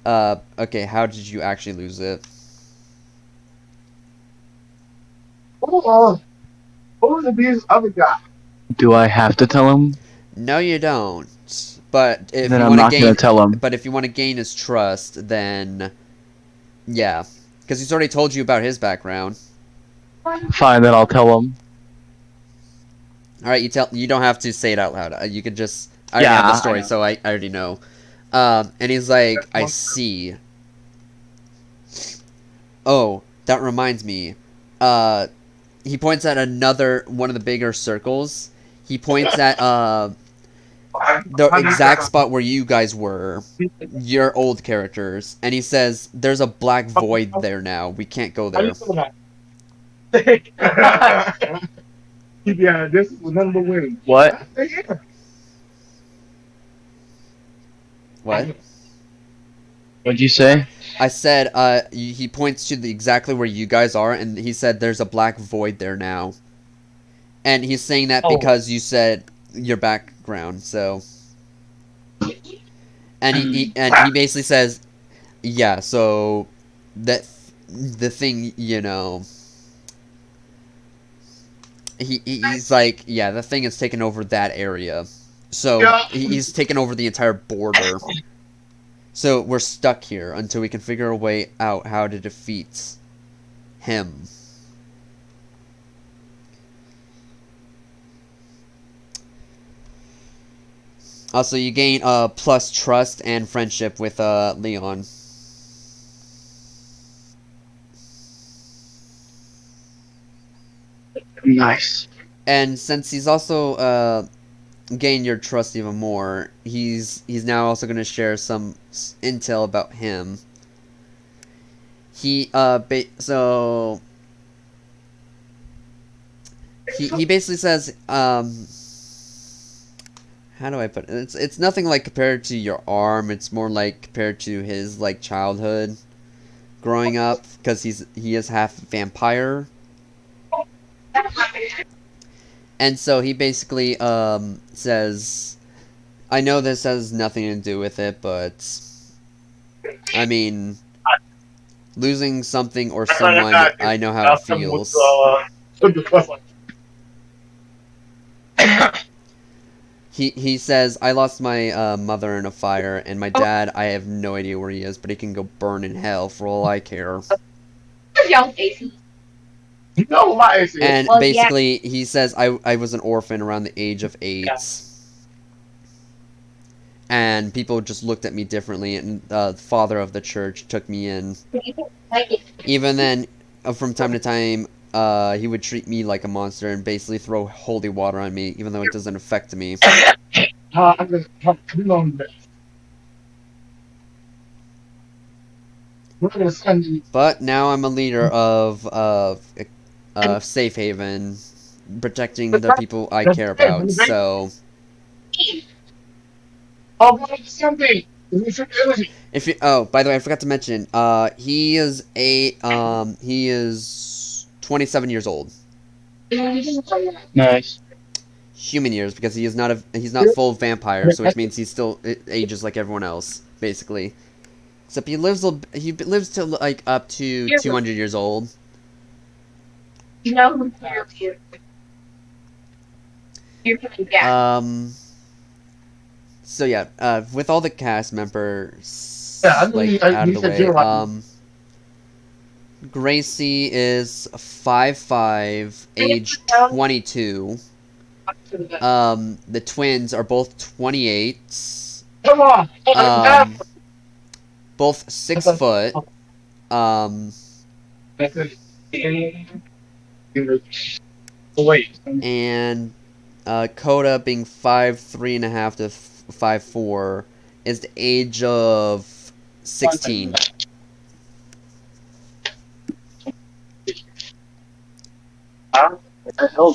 "Okay, how did you actually lose it?" Do I have to tell him? No, you don't. But if Then you I'm want not to gonna gain, tell him. but if you want to gain his trust, then yeah, because he's already told you about his background. Fine, then I'll tell him. All right, you don't have to say it out loud. You could just I already have the Yeah, story, I know. so I already know. And he's like, I see. Oh, that reminds me. He points at another one of the bigger circles. He points at the exact spot where you guys were, your old characters, and he says, "There's a black void there now. We can't go there." Yeah, this is number one. what? Yeah. What? What'd you say? I said, he points to the exactly where you guys are, and he said, "There's a black void there now." And he's saying that because you said your background, so. And he basically says, yeah, so that the thing, you know, he's like, yeah, the thing has taken over that area, so he's taken over the entire border. So we're stuck here until we can figure a way out how to defeat him. Also, you gain plus trust and friendship with Leon. Nice. And since he's also gained your trust even more, he's now also going to share some intel about him. He so he basically says how do I put it? It's nothing like compared to your arm. It's more like compared to his like childhood, growing up, because he is half vampire. And so he basically says, I know this has nothing to do with it, but I mean, losing something or someone, I know how it feels. He says, I lost my mother in a fire, and my dad, I have no idea where he is, but he can go burn in hell for all I care. Young Jason. You know my issue. And Well, basically, he says, I was an orphan around the age of 8. And people just looked at me differently, and the father of the church took me in. Even then, from time to time, he would treat me like a monster and basically throw holy water on me, even though it doesn't affect me. You know that. We're gonna send you. But now I'm a leader of Safe Haven, protecting the people I care about. So Oh, what is something? if you by the way, I forgot to mention, he is 27 years old, Nice. human years, because he's not full vampire, so which means he's still ages like everyone else, basically. Except he lives to like up to 200 years old. You know who you're putting down. So yeah, with all the cast members Yeah, like out of the way, Gracie is 5'5", age 22. The twins are both 28. Come on. Both 6 foot. Wait. And Coda being 5'3.5" to 5'4" is the age of 16.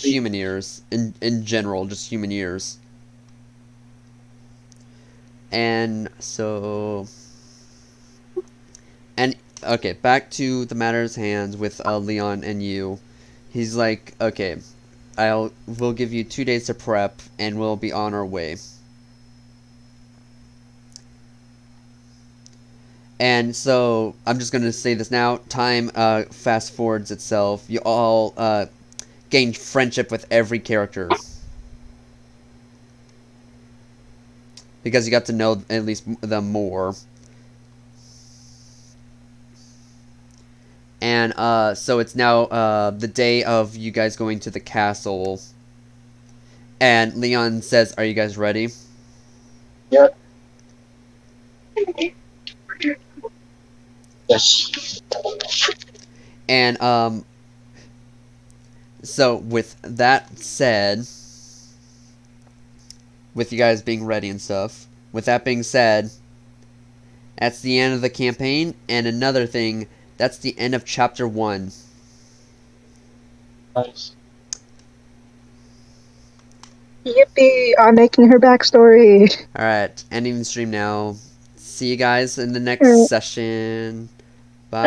Human years in general, just human years. And so, and okay, back to the matter's hands with Leon and you. He's like, okay, we'll give you 2 days to prep, and we'll be on our way. And so, I'm just gonna say this now. Time fast forwards itself. You all gain friendship with every character, because you got to know at least them more. And so it's now the day of you guys going to the castle. And Leon says, "Are you guys ready?" Yep. Yes. And so with that said, with you guys being ready and stuff, with that being said, that's the end of the campaign. And another thing, that's the end of chapter 1. Nice. Yippee! I'm making her backstory. Alright, ending the stream now. See you guys in the next Alright. session. Bye.